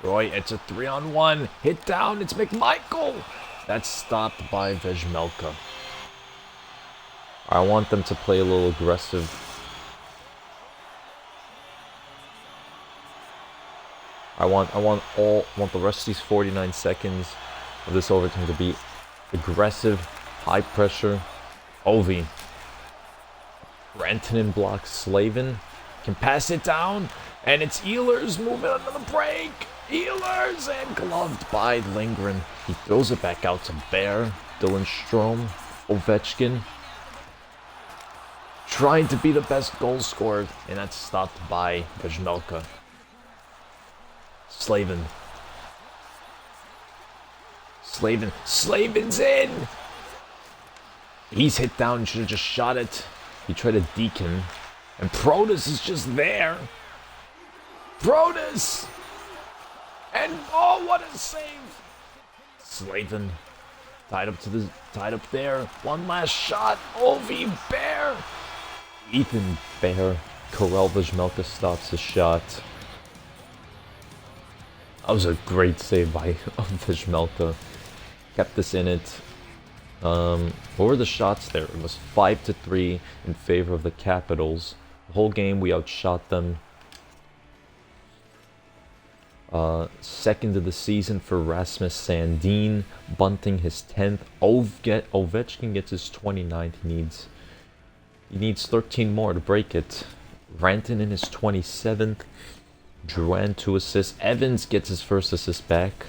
it's a 3-on-1. Hit down, it's McMichael. That's stopped by Vejmelka. I want them to play a little aggressive. I want the rest of these 49 seconds of this overtime to be aggressive, high pressure. Ovi. Rantanen blocks Slavin. Can pass it down. And it's Ehlers moving under the break. Ehlers and gloved by Lindgren. He throws it back out to Bear. Dylan Strome. Ovechkin. Trying to be the best goal scorer. And that's stopped by Vejmelka. Slavin. Slavin's in! He's hit down. Should have just shot it. He tried to deke him. And Protas is just there. Protas! And oh, what a save! Slavin tied up there. One last shot. Ovi Bear. Ethan Bear. Karel Vejmelka stops the shot. That was a great save by Vejmelka. Kept this in it. What were the shots there? It was 5-3 in favor of the Capitals. The whole game we outshot them. Second of the season for Rasmus Sandin. Bunting his 10th. Ovechkin gets his 29th. He needs 13 more to break it. Rantanen his 27th. Drouin 2 assists. Evans gets his first assist back.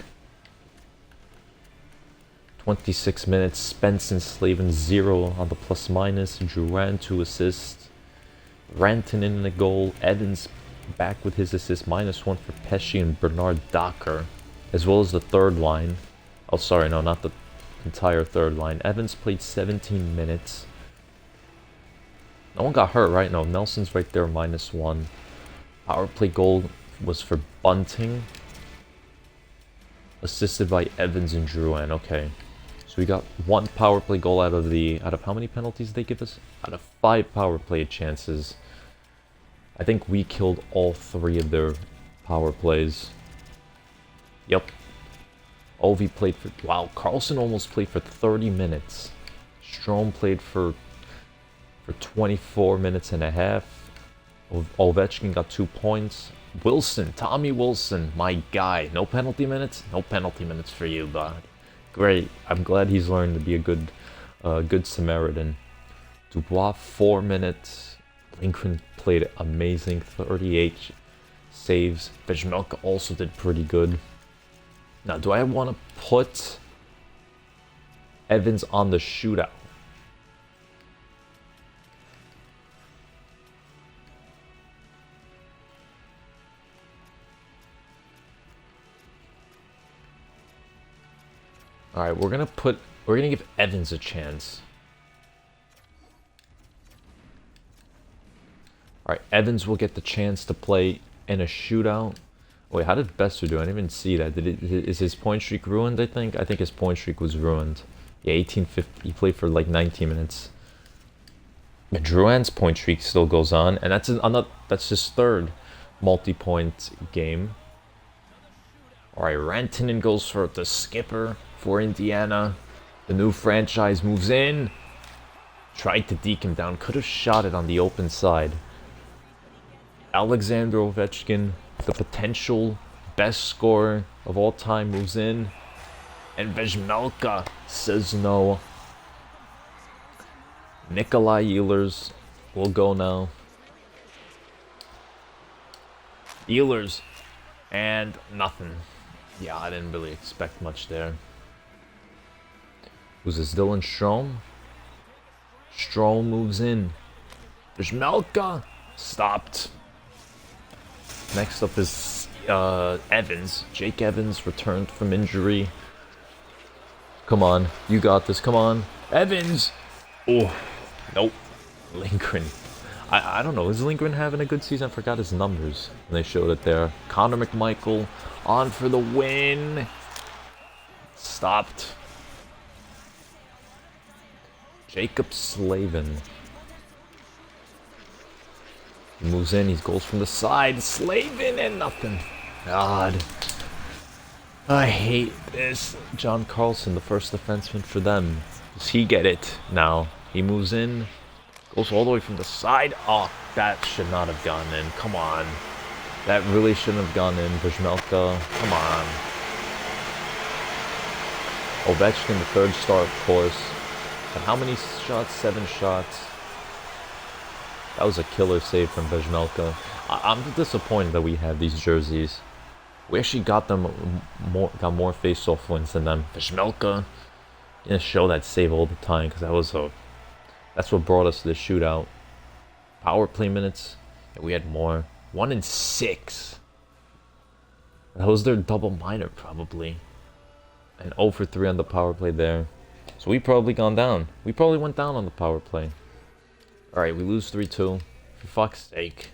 26 minutes. Spence and Slavin 0 on the plus minus. Drouin 2 assists. Rantanen in the goal. Evans back with his assist. -1 for Pesce and Bernard Docker. As well as the third line. Oh, sorry, no, not the entire third line. Evans played 17 minutes. No one got hurt, right? No, Nelson's right there, -1. Power play goal was for Bunting. Assisted by Evans and Drouin. Okay. So we got 1 power play goal out of how many penalties they give us? Out of 5 power play chances. I think we killed all 3 of their power plays. Yep. Ovi played for... Wow, Carlson almost played for 30 minutes. Strome played for 24 minutes and a half. Ovechkin got 2 points. Wilson, Tommy Wilson, my guy. No penalty minutes? No penalty minutes for you, bud. Great. I'm glad he's learned to be a good Samaritan. Dubois, 4 minutes. Lindgren played amazing, 38 saves. Vejmelka also did pretty good. Now, do I want to put Evans on the shootout? Alright, we're gonna give Evans a chance. Alright, Evans will get the chance to play in a shootout. Wait, how did Besser do? I didn't even see that. Is his point streak ruined, I think? I think his point streak was ruined. Yeah, 1850. He played for like 19 minutes. But Drouin's point streak still goes on, and that's his 3rd multi-point game. Alright, Rantanen goes for the skipper for Indiana. The new franchise moves in. Tried to deke him down. Could have shot it on the open side. Alexander Ovechkin, the potential best scorer of all time, moves in. And Vejmelka says no. Nikolai Ehlers will go now. Ehlers. And nothing. Yeah, I didn't really expect much there. Who's this? Dylan Strome? Strome moves in. Vejmelka stopped. Next up is Evans. Jake Evans returned from injury. Come on, you got this. Come on, Evans. Oh, nope. Lindgren. I don't know. Is Lindgren having a good season? I forgot his numbers. And they showed it there. Connor McMichael on for the win. Stopped. Jacob Slavin. He moves in. He goes from the side. Slavin and nothing. God. I hate this. John Carlson, the first defenseman for them. Does he get it now? He moves in. Goes all the way from the side. Oh, that should not have gone in. Come on. That really shouldn't have gone in. Vejmelka. Come on. Ovechkin, the 3rd star, of course. And how many shots? 7 shots. That was a killer save from Vejmelka. I'm disappointed that we have these jerseys. We actually got more face-off wins than them. Vejmelka didn't show that save all the time because that's what brought us to the shootout. Power play minutes, yeah, we had more. 1 in 6. That was their double minor probably. And 0 for 3 on the power play there. So we probably gone down. We probably went down on the power play. Alright, we lose 3-2. For fuck's sake.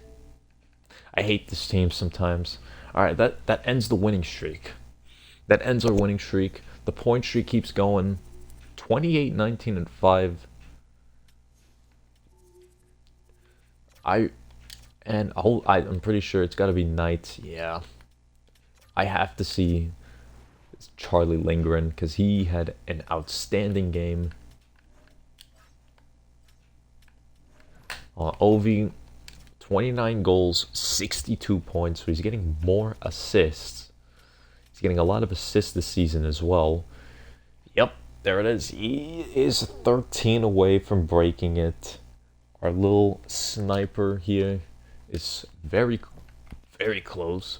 I hate this team sometimes. Alright, that ends the winning streak. That ends our winning streak. The point streak keeps going. 28, 19, and 5. I'm pretty sure it's got to be Knights. Yeah. I have to see Charlie Lindgren because he had an outstanding game. Ovi, 29 goals, 62 points. So he's getting more assists. He's getting a lot of assists this season as well. Yep, there it is. He is 13 away from breaking it. Our little sniper here is very, very close.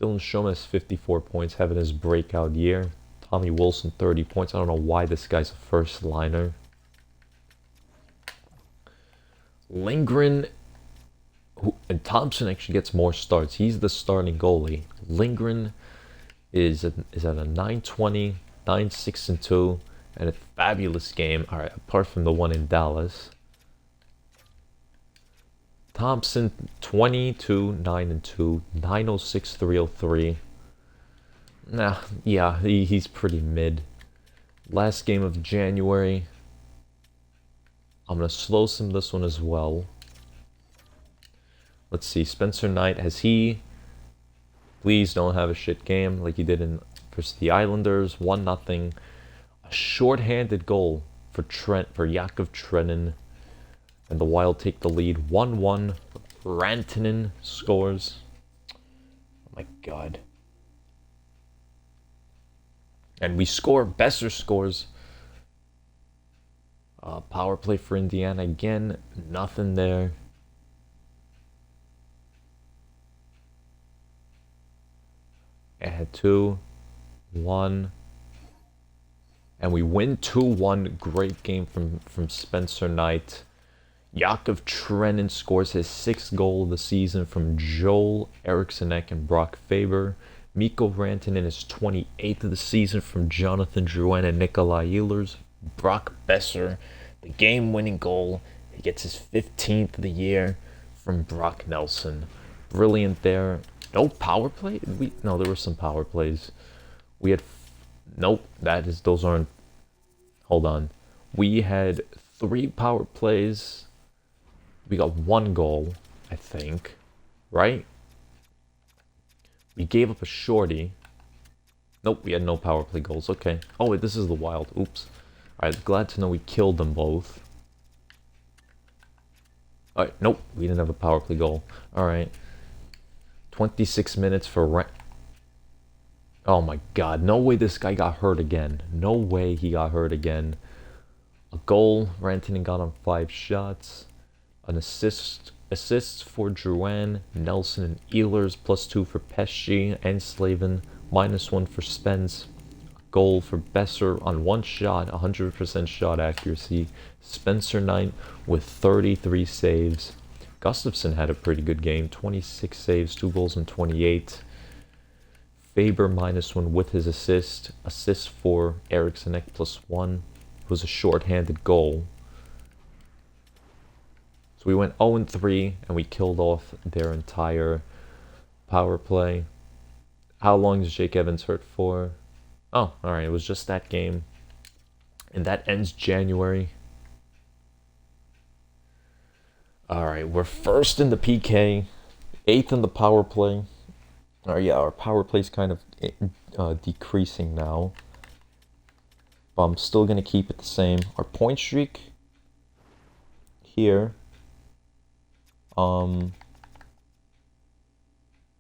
Dylan Strome has 54 points, having his breakout year. Tommy Wilson, 30 points. I don't know why this guy's a first liner. Lindgren, and Thompson actually gets more starts. He's the starting goalie. Lindgren is at a 920, 9-6-2, and a fabulous game. All right, apart from the one in Dallas. Thompson, 22, 9-2, 906, 303. Nah, yeah, he's pretty mid. Last game of January. I'm going to slow sim this one as well. Let's see. Spencer Knight, has he... Please don't have a shit game like he did in versus the Islanders. 1-0. A short-handed goal for Yakov Trenin. And the Wild take the lead. 1-1. Rantanen scores. Oh my god. And we score. Besser scores. Power play for Indiana again. Nothing there. It had 2-1. And we win 2-1. Great game from Spencer Knight. Yakov Trenin scores his 6th goal of the season from Joel Eriksson and Brock Faber. Mikko Rantanen is 28th of the season from Jonathan Drouin and Nikolai Ehlers. Brock Besser, the game-winning goal. He gets his 15th of the year from Brock Nelson. Brilliant there. No power play? No, there were some power plays. We had... Nope, those aren't... Hold on. We had 3 power plays. We got 1 goal, I think. Right? We gave up a shorty. Nope, we had no power play goals. Okay. Oh, wait, this is the Wild. Oops. Alright, glad to know we killed them both. Alright, nope, we didn't have a power play goal. Alright. 26 minutes for Oh my god, no way this guy got hurt again. No way he got hurt again. A goal, Rantanen got on 5 shots. An assists for Drouin, Nelson, and Ehlers, +2 for Pesce and Slavin, -1 for Spence. Goal for Besser on 1 shot, 100% shot accuracy. Spencer Knight with 33 saves. Gustafsson had a pretty good game, 26 saves, 2 goals and 28. Faber -1 with his assist. Assist for Eriksson +1. It was a short-handed goal. So we went 0-3 and we killed off their entire power play. How long is Jake Evans hurt for? Oh, alright, it was just that game. And that ends January. Alright, we're first in the PK, 8th in the power play. Our power play's kind of decreasing now. But I'm still going to keep it the same. Our point streak here.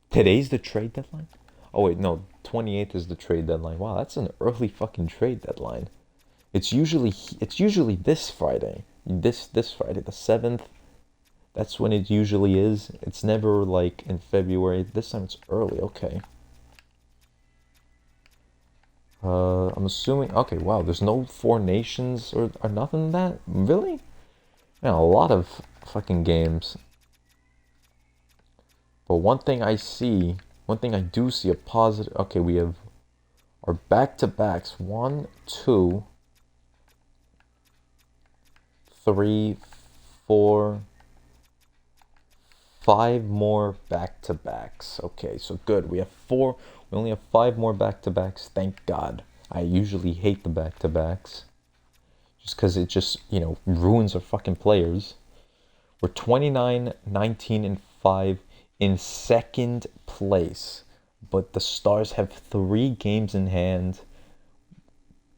Today's the trade deadline? Oh wait, no, 28th is the trade deadline. Wow, that's an early fucking trade deadline. It's usually this Friday. This Friday, the 7th. That's when it usually is. It's never like in February. This time it's early. Okay. I'm assuming. Okay, wow. There's no 4 nations or nothing in that. Really? Man, a lot of fucking games. But one thing I do see a positive. Okay, we have our back-to-backs. 1, 2, 3, 4. 5 more back-to-backs. Okay, so good. We only have 5 more back-to-backs. Thank God. I usually hate the back-to-backs. Just because it just, ruins our fucking players. We're 29, 19, and 5 in 2nd place. But the Stars have 3 games in hand.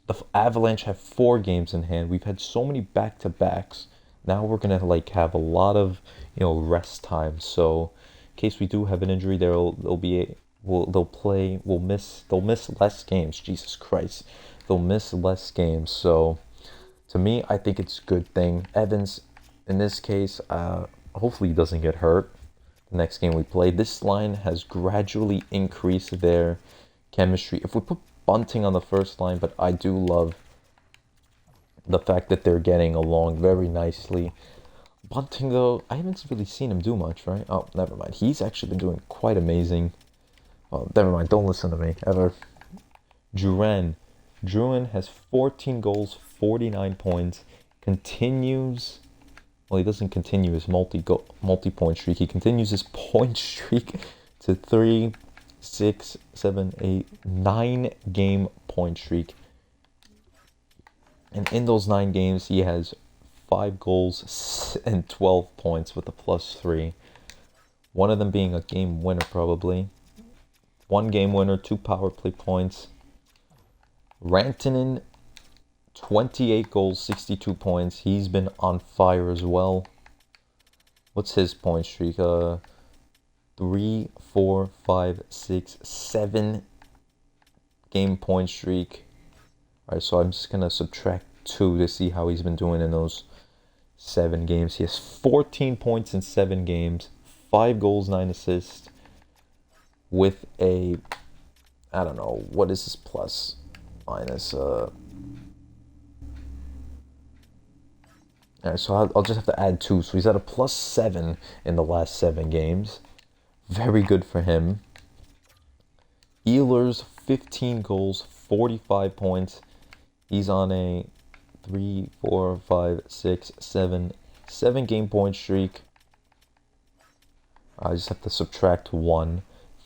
The Avalanche have 4 games in hand. We've had so many back-to-backs. Now we're gonna have a lot of rest time. So in case we do have an injury, they'll miss less games. Jesus Christ, they'll miss less games. So to me, I think it's a good thing. Evans, in this case, hopefully he doesn't get hurt the next game we play. This line has gradually increased their chemistry. If we put Bunting on the first line, but I do love the fact that they're getting along very nicely. Bunting, though, I haven't really seen him do much, right? Oh, never mind. He's actually been doing quite amazing. Oh, never mind. Don't listen to me, ever. Drouin has 14 goals, 49 points. Continues... Well, he doesn't continue his multi-point streak. He continues his point streak to 3, 6, 7, 8, 9 game point streak. And in those 9 games, he has 5 goals and 12 points with a +3. One of them being a game winner, probably. 1 game winner, 2 power play points. Rantanen, 28 goals, 62 points. He's been on fire as well. What's his point streak? 3, 4, 5, 6, 7 game point streak. Alright, so I'm just gonna subtract 2 to see how he's been doing in those 7 games. He has 14 points in 7 games, 5 goals, 9 assists, with a, I don't know, what is his plus minus? Alright, so I'll just have to add 2. So he's at a +7 in the last 7 games. Very good for him. Ehlers, 15 goals, 45 points. He's on a 3, 4, 5, 6, 7 game point streak. I just have to subtract 1.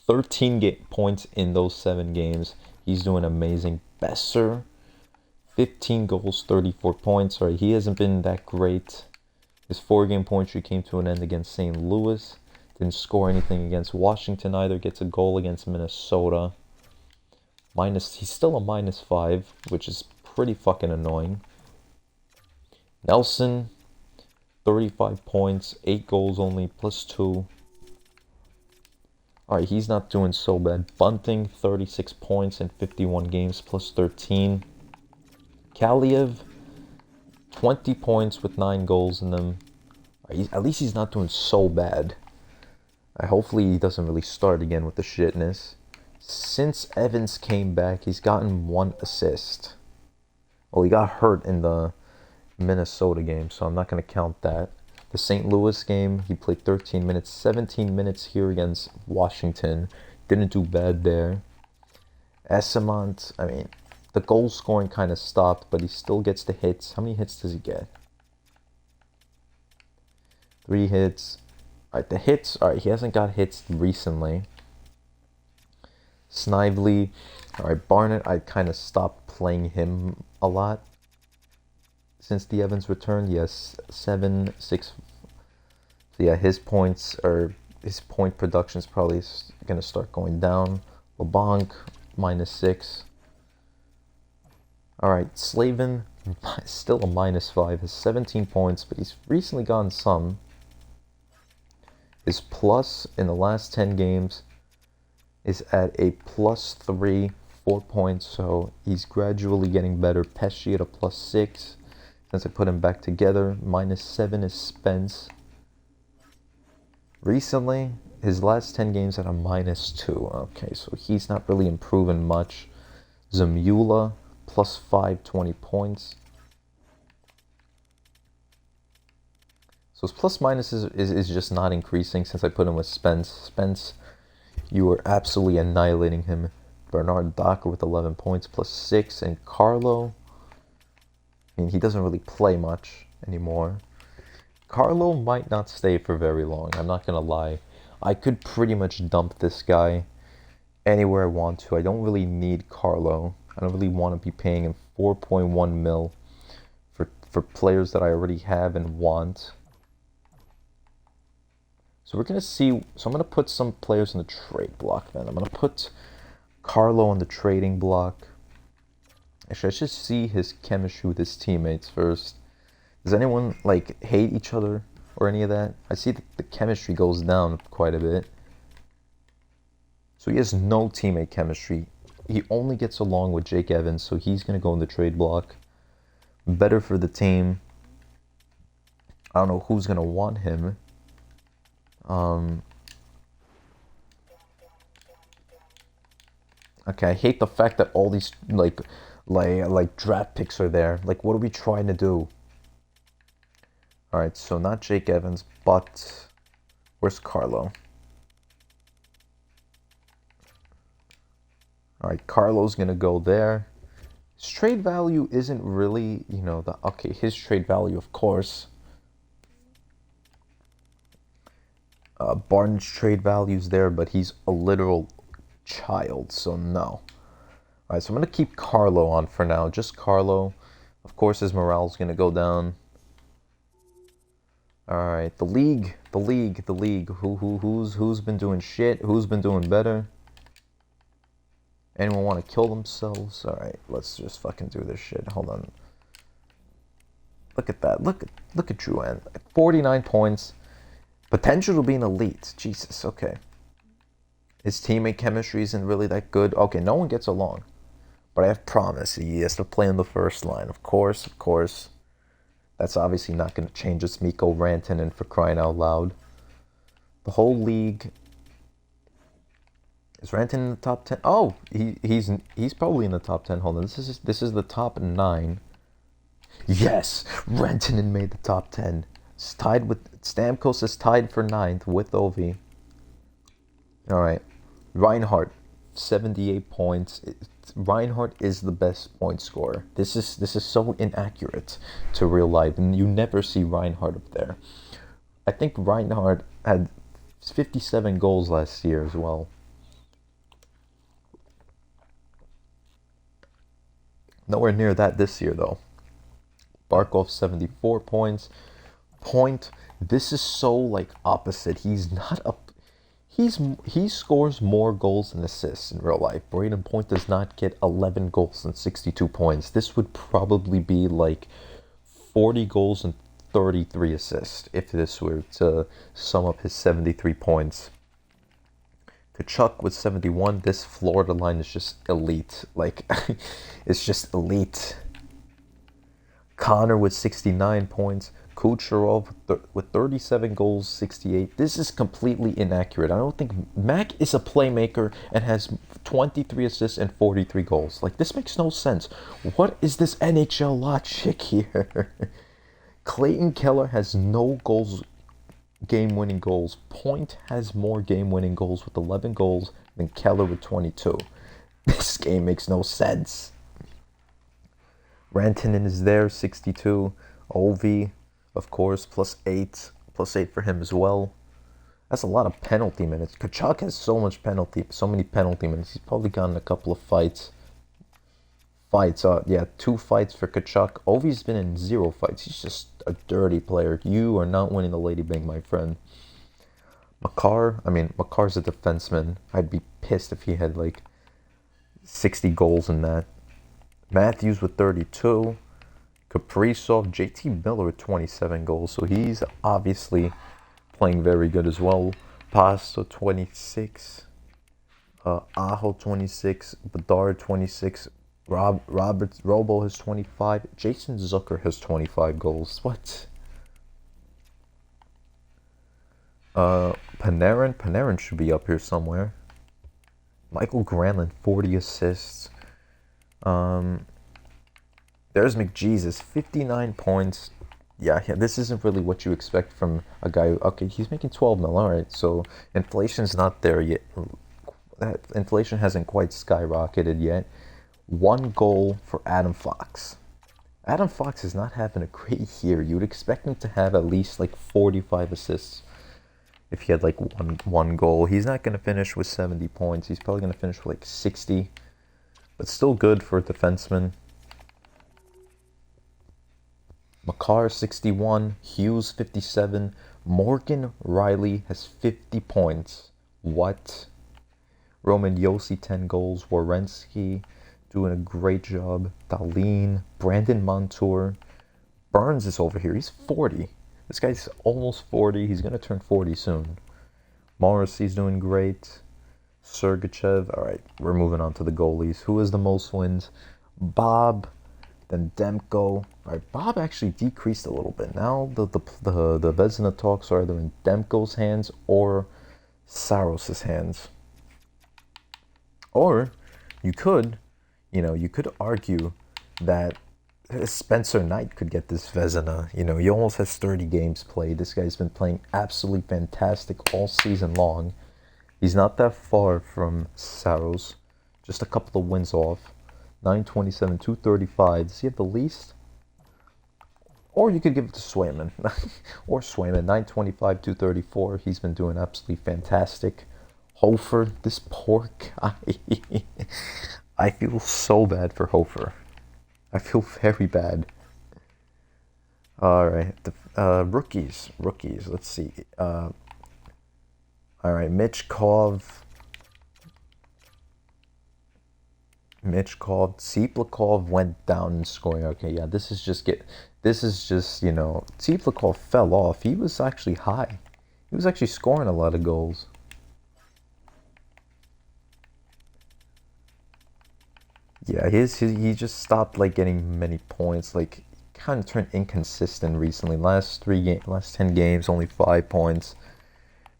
13 points in those 7 games. He's doing amazing. Besser, 15 goals, 34 points. Right, he hasn't been that great. His 4-game point streak came to an end against St. Louis. Didn't score anything against Washington either. Gets a goal against Minnesota. He's still a -5, which is pretty fucking annoying. Nelson, 35 points, 8 goals only, +2. Alright, he's not doing so bad. Bunting, 36 points in 51 games, +13. Kaliev, 20 points with 9 goals in them. At least he's not doing so bad. Hopefully he doesn't really start again with the shitness. Since Evans came back, he's gotten 1 assist. Well, he got hurt in the Minnesota game, so I'm not going to count that. The St. Louis game, he played 13 minutes, 17 minutes here against Washington. Didn't do bad there. Esamont, I mean, the goal scoring kind of stopped, but he still gets the hits. How many hits does he get? 3 hits. Alright, the hits, alright, he hasn't got hits recently. Snively, alright, Barnett, I kind of stopped playing him a lot since the Evans return. He has 7, 6. So yeah, his point production is probably going to start going down. LeBlanc, -6. Alright, Slavin, still a -5, has 17 points, but he's recently gotten some. His plus in the last 10 games is at a +3, 4 points, so he's gradually getting better. Pesci at a +6, since I put him back together. -7 is Spence. Recently, his last 10 games at a -2. Okay, so he's not really improving much. Zamula, +5, 20 points. So his plus-minus is just not increasing since I put him with Spence. Spence, you are absolutely annihilating him. Bernard Docker with 11 points, +6. And Carlo, I mean, he doesn't really play much anymore. Carlo might not stay for very long, I'm not going to lie. I could pretty much dump this guy anywhere I want to. I don't really need Carlo. I don't really want to be paying him 4.1 mil for players that I already have and want. So we're going to see. So I'm going to put some players in the trade block then. I'm going to put Carlo on the trading block. Actually, I should see his chemistry with his teammates first. Does anyone, like, hate each other or any of that? I see that the chemistry goes down quite a bit. So he has no teammate chemistry. He only gets along with Jake Evans, so he's going to go in the trade block. Better for the team. I don't know who's going to want him. Okay, I hate the fact that all these like draft picks are there. Like, what are we trying to do? All right, so not Jake Evans, but where's Carlo? All right, Carlo's gonna go there. His trade value isn't really, okay, his trade value, of course. Barton's trade value's there, but he's a literal child, so no. Alright, so I'm going to keep Carlo on for now. Just Carlo. Of course, his morale's going to go down. Alright, the league The league. Who's been doing shit? Who's been doing better? Anyone want to kill themselves? All right, let's just fucking do this shit. Hold on. Look at that. Look at Drouin. 49 points. Potential to be an elite. Jesus. Okay. His teammate chemistry isn't really that good. Okay, no one gets along. But I have promise. He has to play in the first line. Of course. That's obviously not going to change. It's Mikko Rantanen, for crying out loud. The whole league. Is Rantanen in the top 10? Oh, he's probably in the top 10. Hold on. This is the top 9. Yes, Rantanen made the top 10. It's tied with Stamkos is tied for 9th with Ovi. All right. Reinhardt, 78 points. Reinhardt is the best point scorer. This is so inaccurate to real life, and you never see Reinhardt up there. I think Reinhardt had 57 goals last year as well. Nowhere near that this year, though. Barkov, 74 points. This is so, like, opposite. He's not up. He scores more goals than assists in real life. Brayden Point does not get 11 goals and 62 points. This would probably be like 40 goals and 33 assists if this were to sum up his 73 points. Tkachuk with 71. This Florida line is just elite. Like, it's just elite. Connor with 69 points. Kucherov with 37 goals, 68. This is completely inaccurate. I don't think Mac is a playmaker and has 23 assists and 43 goals. Like, this makes no sense. What is this NHL logic here? Clayton Keller has no goals, game-winning goals. Point has more game-winning goals with 11 goals than Keller with 22. This game makes no sense. Rantanen is there, 62. Ovi, of course, plus 8 for him as well. That's a lot of penalty minutes. Tkachuk has so many penalty minutes. He's probably gotten a couple of fights. 2 fights for Tkachuk. Ovi's been in 0 fights. He's just a dirty player. You are not winning the Lady Bing, my friend. Makar's a defenseman. I'd be pissed if he had like 60 goals in that. Matthews with 32. Kaprizov, JT Miller with 27 goals. So he's obviously playing very good as well. Pasta 26. Aho 26. Bedard 26. Robo has 25. Jason Zucker has 25 goals. What? Panarin should be up here somewhere. Michael Granlund, 40 assists. There's McJesus, 59 points. Yeah, this isn't really what you expect from a guy who, okay, he's making 12 mil, alright, so inflation's not there yet. Inflation hasn't quite skyrocketed yet. 1 goal for Adam Fox. Adam Fox is not having a great year. You would expect him to have at least like 45 assists if he had like one goal. He's not going to finish with 70 points. He's probably going to finish with like 60, but still good for a defenseman. Makar, 61. Hughes, 57. Morgan Riley has 50 points. What? Roman Josi, 10 goals. Werenski doing a great job. Dahlin. Brandon Montour. Burns is over here. He's 40. This guy's almost 40. He's going to turn 40 soon. Morrissey's doing great. Sergachev. All right, we're moving on to the goalies. Who has the most wins? Bob. Then Demko. All right, Bob actually decreased a little bit. Now the Vezina talks are either in Demko's hands or Saros' hands. Or you could argue that Spencer Knight could get this Vezina. He almost has 30 games played. This guy's been playing absolutely fantastic all season long. He's not that far from Saros. Just a couple of wins off. 927, 235. Does he have the least? Or you could give it to Swayman. Or Swayman, 925, 234. He's been doing absolutely fantastic. Hofer, this poor guy. I feel so bad for Hofer. I feel very bad. All right, the rookies. Let's see. All right, Mitch Kov, Tsiplikov went down in scoring. Okay, yeah, this is just, Tsiplikov fell off. He was actually high. He was actually scoring a lot of goals. Yeah, he just stopped like getting many points. Like kind of turned inconsistent recently. Last 10 games, only 5 points.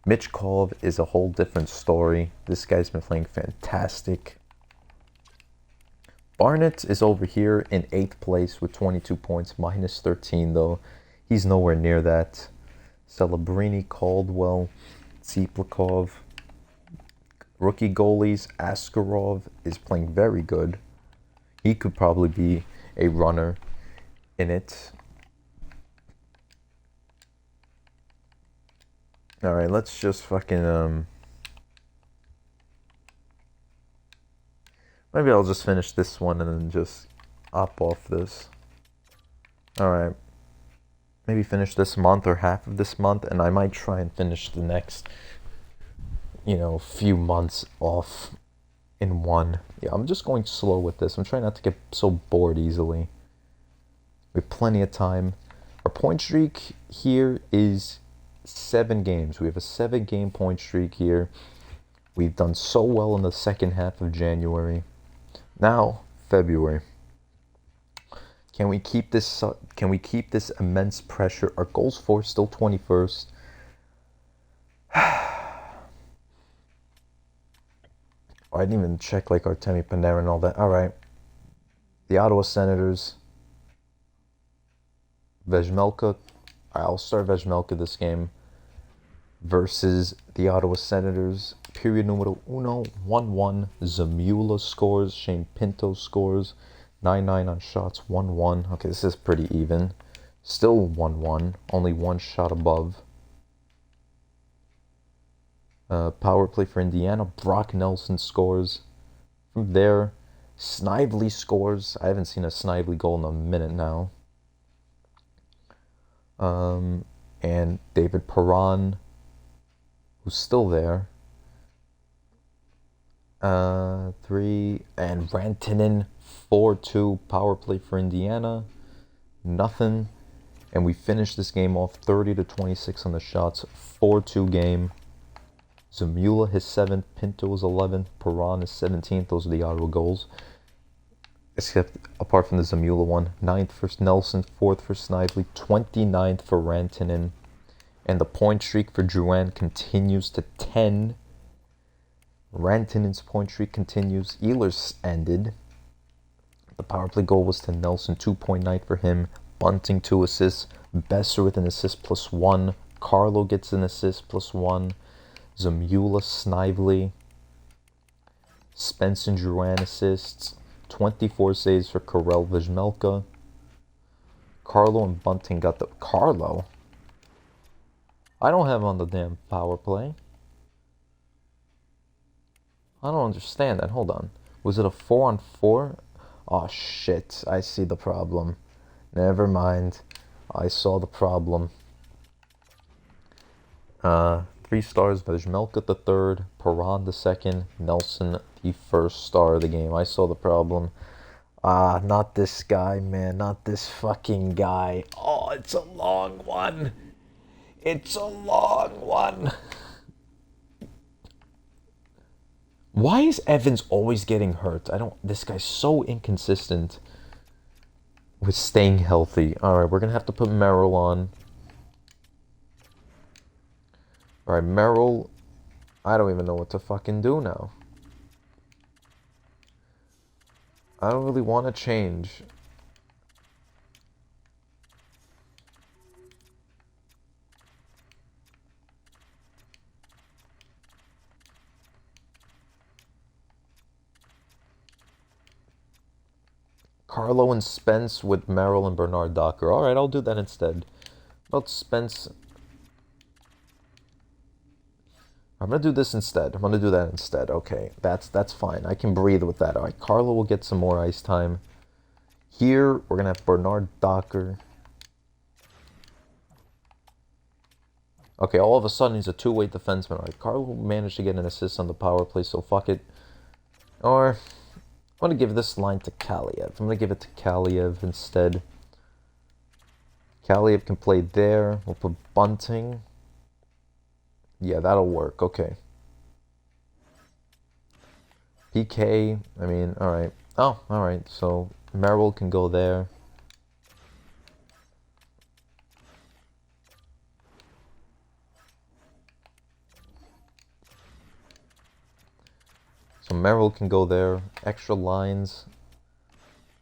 Mitchkov is a whole different story. This guy's been playing fantastic. Barnett is over here in 8th place with 22 points, minus 13 though. He's nowhere near that. Celebrini, Caldwell, Tsiplikov. Rookie goalies, Askarov is playing very good. He could probably be a runner in it. Alright, let's just fucking, maybe I'll just finish this one and then just op off this. Alright. Maybe finish this month or half of this month, and I might try and finish the next, few months off in one. Yeah, I'm just going slow with this. I'm trying not to get so bored easily. We have plenty of time. Our point streak here is 7 games. We have a 7-game point streak here. We've done so well in the second half of January. Now, February. Can we keep this? Can we keep this immense pressure? Our goals for still 21st. I didn't even check like Artemi Panarin and all that. All right. The Ottawa Senators. Vejmelka. I'll start Vejmelka this game. Versus the Ottawa Senators. Period numero uno. 1-1. Zamula scores. Shane Pinto scores. 9-9 on shots. 1-1. Okay, this is pretty even. Still 1-1. Only one shot above. Power play for Indiana. Brock Nelson scores. From there, Snively scores. I haven't seen a Snively goal in a minute now. And David Perron, who's still there. 3. And Rantanen, 4-2. Power play for Indiana. Nothing. And we finished this game off 30-26 on the shots. 4-2 game. Zamula his 7th, Pinto his 11th, Perron his 17th. Those are the Ottawa goals. Except apart from the Zamula one. 9th for Nelson, 4th for Snively, 29th for Rantanen. And the point streak for Drouin continues to 10. Rantanen's point streak continues. Ehlers ended. The power play goal was to Nelson, 2.9 for him. Bunting 2 assists. Besser with an assist +1. Carlo gets an assist +1. Zamula, Snively, Spence and Drouin assists, 24 saves for Karel Vejmelka. Carlo and Bunting got the... Carlo? I don't have him on the damn power play. I don't understand that. Hold on. Was it a 4-on-4? Oh, shit. I see the problem. Never mind. I saw the problem. 3 stars, Vejmelka the 3rd, Perron the 2nd, Nelson the 1st star of the game. I saw the problem. Not this guy, man. Not this fucking guy. Oh, it's a long one. It's a long one. Why is Evans always getting hurt? This guy's so inconsistent with staying healthy. Alright, we're gonna have to put Merrill on. Alright, Merrill, I don't even know what to fucking do now. I don't really want to change. Carlo and Spence with Merrill and Bernard Docker. Alright, I'll do that instead. About Spence... I'm going to do this instead. I'm going to do that instead. Okay, that's fine. I can breathe with that. All right, Carlo will get some more ice time. Here, we're going to have Bernard Docker. Okay, all of a sudden he's a two-way defenseman. All right, Carlo managed to get an assist on the power play, so fuck it. Or, I'm going to give this line to Kaliev. I'm going to give it to Kaliev instead. Kaliev can play there. We'll put Bunting. Yeah, that'll work. Okay. PK, I mean, alright. Oh, alright. So, Merrill can go there. So, Merrill can go there. Extra lines.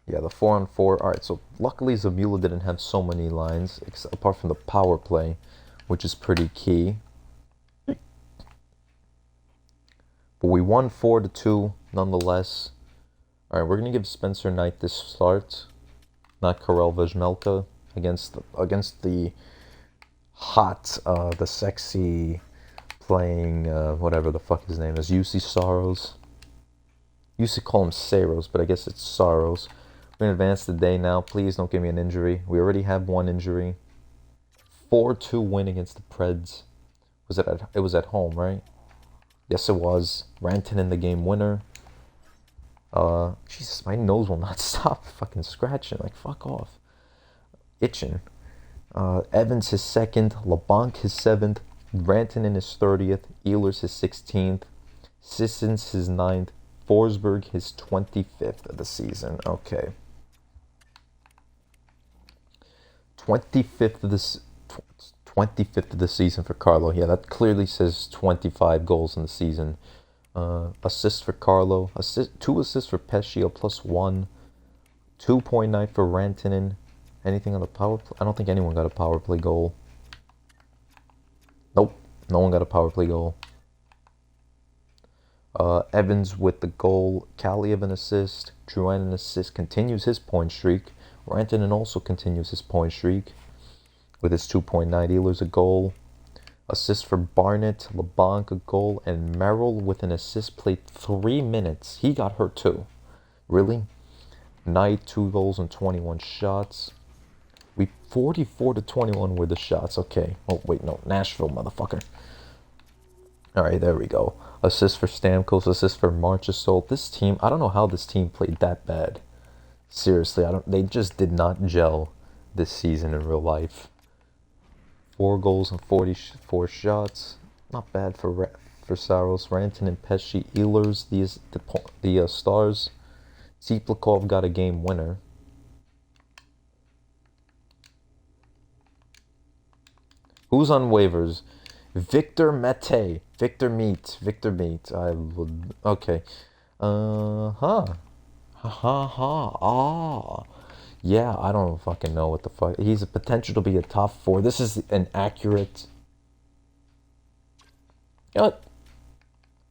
Yeah, the 4-on-4. Alright, so luckily Zamula didn't have so many lines, apart from the power play, which is pretty key. But we won 4-2, nonetheless. Alright, we're going to give Spencer Knight this start, not Karel Vejmelka, against the hot, the sexy, playing, whatever the fuck his name is, UC Saros. Used to call him Saros, but I guess it's Saros. We're going to advance the day now. Please don't give me an injury. We already have one injury. 4-2 win against the Preds. It was at home, right? Yes, it was. Rantanen the game winner. Jesus, my nose will not stop fucking scratching. Like, fuck off. Itching. Evans his second. LeBlanc his 7th. Rantanen his 30th. Ehlers his 16th. Sissons his 9th. Forsberg his 25th of the season. Okay. 25th of the season for Carlo. Yeah, that clearly says 25 goals in the season. Assists for Carlo. 2 assists for Pesce, +1. 2.9 for Rantanen. Anything on the power play? I don't think anyone got a power play goal. Nope. No one got a power play goal. Evans with the goal. Kaliev an assist. Drouin an assist. Continues his point streak. Rantanen also continues his point streak with his 2.9. Ehlers a goal. Assist for Barnett. LeBlanc a goal. And Merrill with an assist. Played 3 minutes. He got hurt too. Really? Knight 2 goals and 21 shots. We 44-21 were the shots. Okay. Oh wait, no, Nashville, motherfucker. All right, there we go. Assist for Stamkos. Assist for Marchessault. This team, I don't know how this team played that bad. Seriously, they just did not gel this season in real life. 4 goals and 44 shots. Not bad for Saros. Rantanen, Pesce, Ehlers, the stars. Tsiplikov got a game winner. Who's on waivers? Victor Mete. Victor Meat. I would. Okay. Yeah, I don't fucking know what the fuck. He's a potential to be a top 4. This is an accurate. You know what?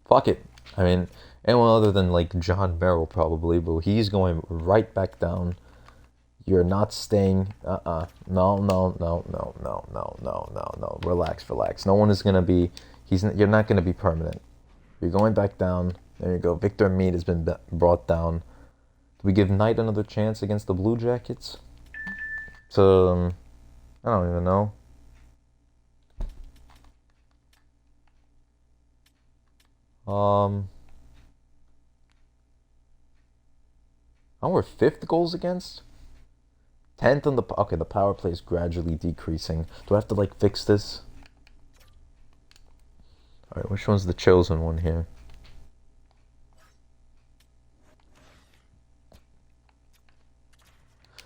Fuck it. I mean, anyone other than like John Merrill probably, but he's going right back down. You're not staying. No. Relax. No one is gonna be. You're not gonna be permanent. You're going back down. There you go. Victor Mead has been brought down. Do we give Knight another chance against the Blue Jackets? So, I don't even know. We're 5th goals against? 10th on the... Okay, the power play is gradually decreasing. Do I have to, like, fix this? Alright, which one's the chosen one here?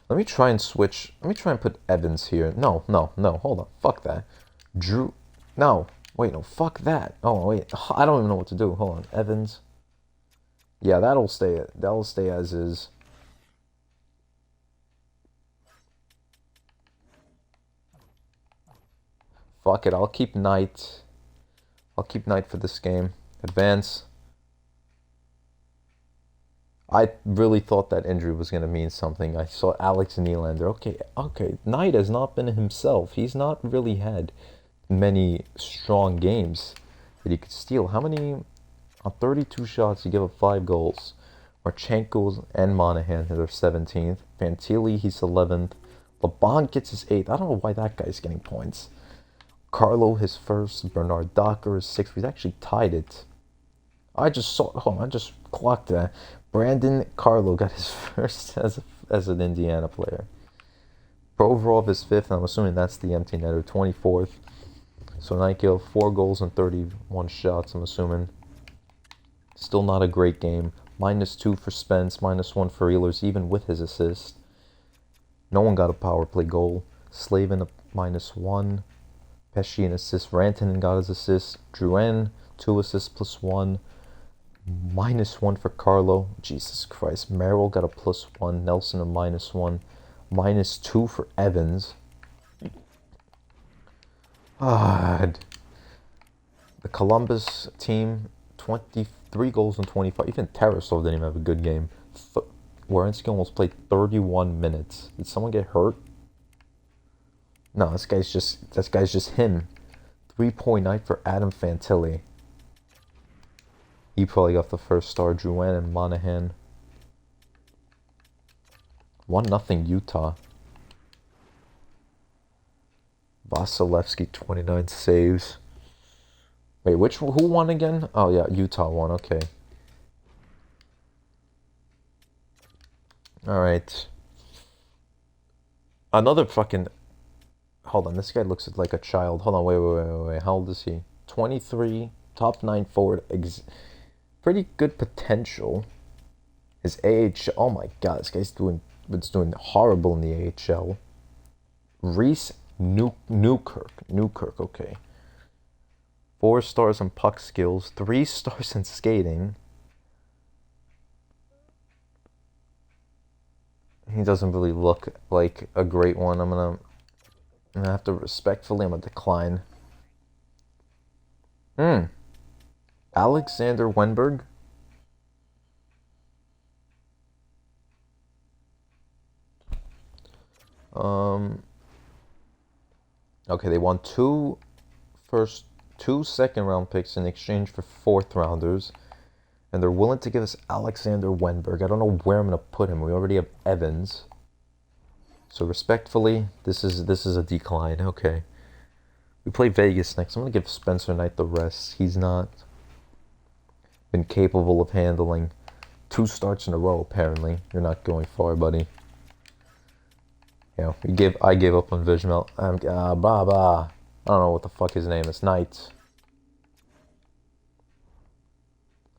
Let me try and switch. Let me try and put Evans here. No. Hold on. Fuck that. Drew. No. Wait, no. Fuck that. Oh, wait. I don't even know what to do. Hold on. Evans. Yeah, that'll stay as is. Fuck it. I'll keep Knight. I'll keep Knight for this game. Advance. I really thought that injury was going to mean something. I saw Alex Nylander. Okay. Knight has not been himself. He's not really had many strong games that he could steal. How many? On 32 shots, he gave up 5 goals. Marchenko and Monahan are 17th. Fantilli, he's 11th. LeBlanc gets his 8th. I don't know why that guy's getting points. Carlo his first. Bernard Docker his sixth. He's actually tied it. I just saw. Hold on, I just clocked that. Brandon Carlo got his first as an Indiana player. Provorov is fifth, and I'm assuming that's the empty netter. 24th. So Nykiel, 4 goals and 31 shots, I'm assuming. Still not a great game. -2 for Spence, -1 for Ehlers, even with his assist. No one got a power play goal. Slavin a -1. Pesci an assist. Rantanen got his assist. Drouin, 2 assists +1. -1 for Carlo. Jesus Christ. Merrill got a +1. Nelson a -1. -2 for Evans. God. The Columbus team, 23 goals and 25. Even Tarasov didn't even have a good game. Werenski almost played 31 minutes. Did someone get hurt? No, this guy's just him. 3.9 for Adam Fantilli. He probably got the first star. Drouin and Monahan. 1-0 Utah. Vasilevsky, 29 saves. Wait, who won again? Oh yeah, Utah won, okay. Alright. Another fucking... Hold on, this guy looks like a child. Hold on, wait. How old is he? 23, top 9 forward. Pretty good potential. His AHL... Oh my god, this guy's doing horrible in the AHL. Reese Newkirk, okay. 4 stars in puck skills, 3 stars in skating. He doesn't really look like a great one. I'm gonna have to respectfully, I'm gonna decline. Alexander Wenberg. Okay, they won 2 second round picks in exchange for 4th rounders. And they're willing to give us Alexander Wenberg. I don't know where I'm going to put him. We already have Evans. So respectfully, this is a decline. Okay. We play Vegas next. I'm going to give Spencer Knight the rest. He's not been capable of handling 2 starts in a row, apparently. You're not going far, buddy. You know, I gave up on Vizmel. I don't know what the fuck his name is. Knight.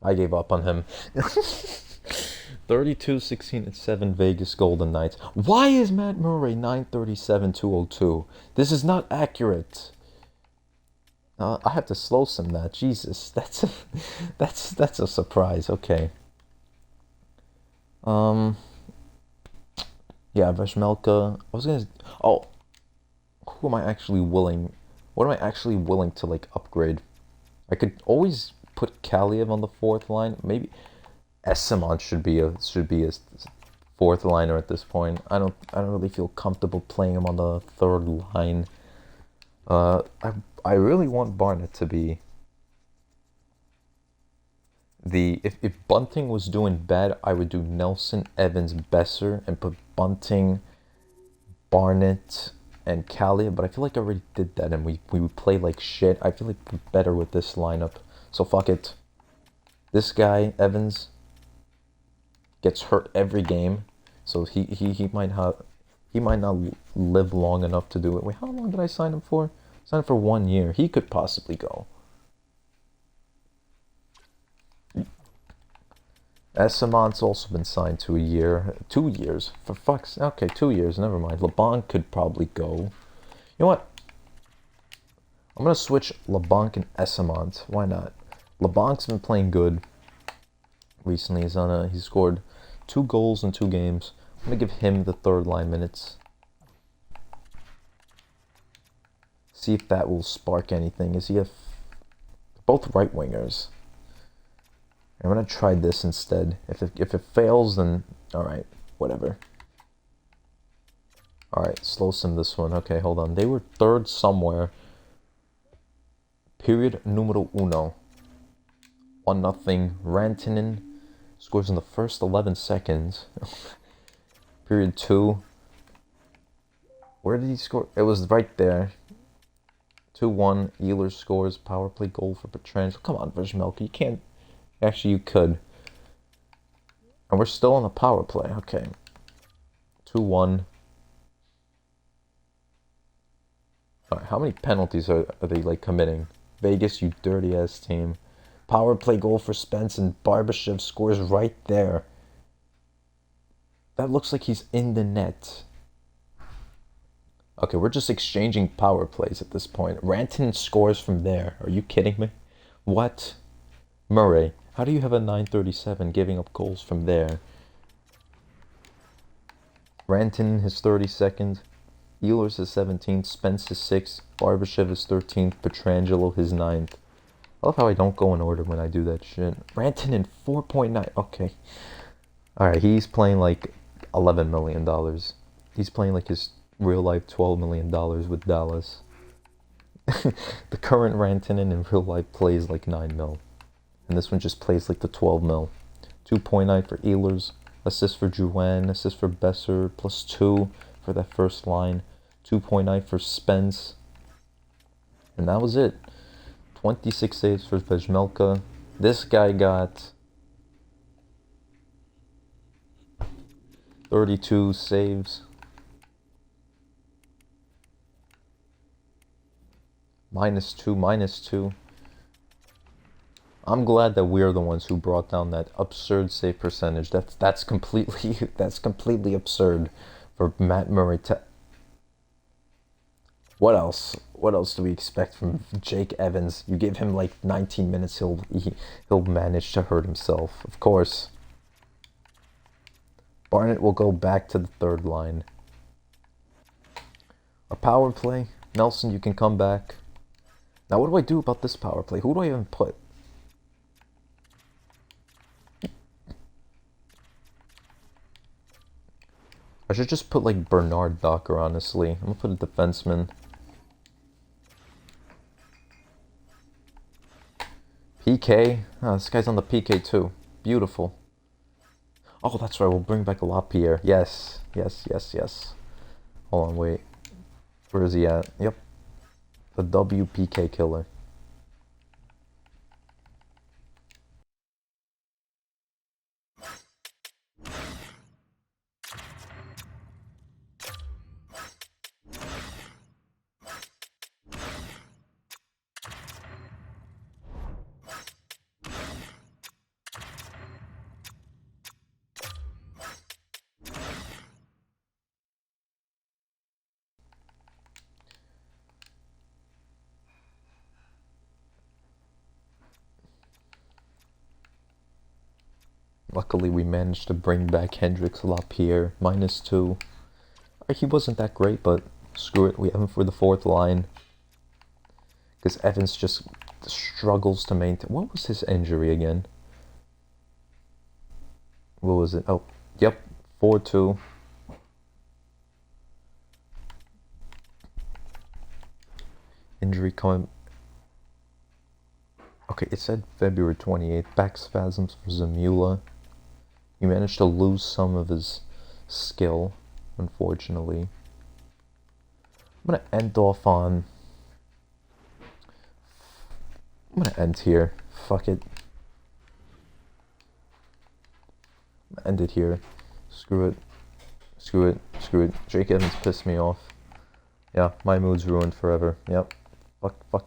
I gave up on him. 32, 16, and 7 Vegas Golden Knights. Why is Matt Murray 937, 202? This is not accurate. I have to slow sim that. Jesus, that's a surprise. Okay. Yeah, Veshmelka. I was gonna. Oh, who am I actually willing? What am I actually willing to like upgrade? I could always put Kaliev on the 4th line. Maybe Esamon should be a 4th liner at this point. I don't really feel comfortable playing him on the 3rd line. I really want Barnett to be if Bunting was doing bad, I would do Nelson, Evans, Besser, and put Bunting, Barnett, and Kaliev. But I feel like I already did that, and we would play like shit. I feel like we're better with this lineup. So fuck it. This guy, Evans, gets hurt every game, so he might not live long enough to do it. Wait, how long did I sign him for? Signed for 1 year. He could possibly go. Esamont's also been signed to a year. 2 years. For fuck's... Okay, 2 years. Never mind. LeBlanc could probably go. You know what? I'm going to switch LeBlanc and Esamont. Why not? LeBlanc's been playing good recently. He scored 2 goals in 2 games. I'm going to give him the 3rd line minutes. See if that will spark anything. Is he both right wingers? I'm going to try this instead. If it fails, then alright, whatever. Alright, slow sim this one. Okay, hold on. They were 3rd somewhere. Period numero uno. 1-0. Rantanen scores in the first 11 seconds. Period 2. Where did he score? It was right there. 2-1. Ehlers scores. Power play goal for Pietrangelo. Come on, Vejmelka. You can't. Actually, you could. And we're still on the power play. Okay. 2-1. Alright, how many penalties are they, like, committing? Vegas, you dirty-ass team. Power play goal for Spence, and Barbashev scores right there. That looks like he's in the net. Okay, we're just exchanging power plays at this point. Rantanen scores from there. Are you kidding me? What? Murray, how do you have a 937 giving up goals from there? Rantanen his 32nd. Ehlers his 17th. Spence his 6th. Barbashev his 13th. Pietrangelo his 9th. I love how I don't go in order when I do that shit. Rantanen 4.9. Okay. Alright, he's playing like $11 million. He's playing like his real life $12 million with Dallas. The current Rantanen in real life plays like 9 mil. And this one just plays like the 12 mil. 2.9 for Ehlers. Assist for Drouin. Assist for Besser. +2 for that first line. 2.9 for Spence. And that was it. 26 saves for Vejmelka. This guy got 32 saves. -2. I'm glad that we're the ones who brought down that absurd save percentage. That's completely absurd for Matt Murray to. What else? What else do we expect from Jake Evans? You give him like 19 minutes, he'll manage to hurt himself. Of course. Barnett will go back to the third line. Our power play. Nelson, you can come back. Now, what do I do about this power play? Who do I even put? I should just put like Bernard Docker, honestly. I'm gonna put a defenseman. PK. Oh, this guy's on the PK too. Beautiful. Oh, that's right. We'll bring back LaPierre. Yes. Hold on, wait. Where is he at? Yep. The WPK killer. Luckily, we managed to bring back Hendrix LaPierre. -2. He wasn't that great, but screw it. We have him for the fourth line. Because Evans just struggles to maintain. What was his injury again? What was it? Oh, yep. 4-2. Injury coming. Okay, it said February 28th. Back spasms for Zamula. He managed to lose some of his skill, unfortunately. I'm going to end off on... I'm going to end here. Fuck it. I'm going to end it here. Screw it. Jake Evans pissed me off. Yeah, my mood's ruined forever. Yep. Fuck.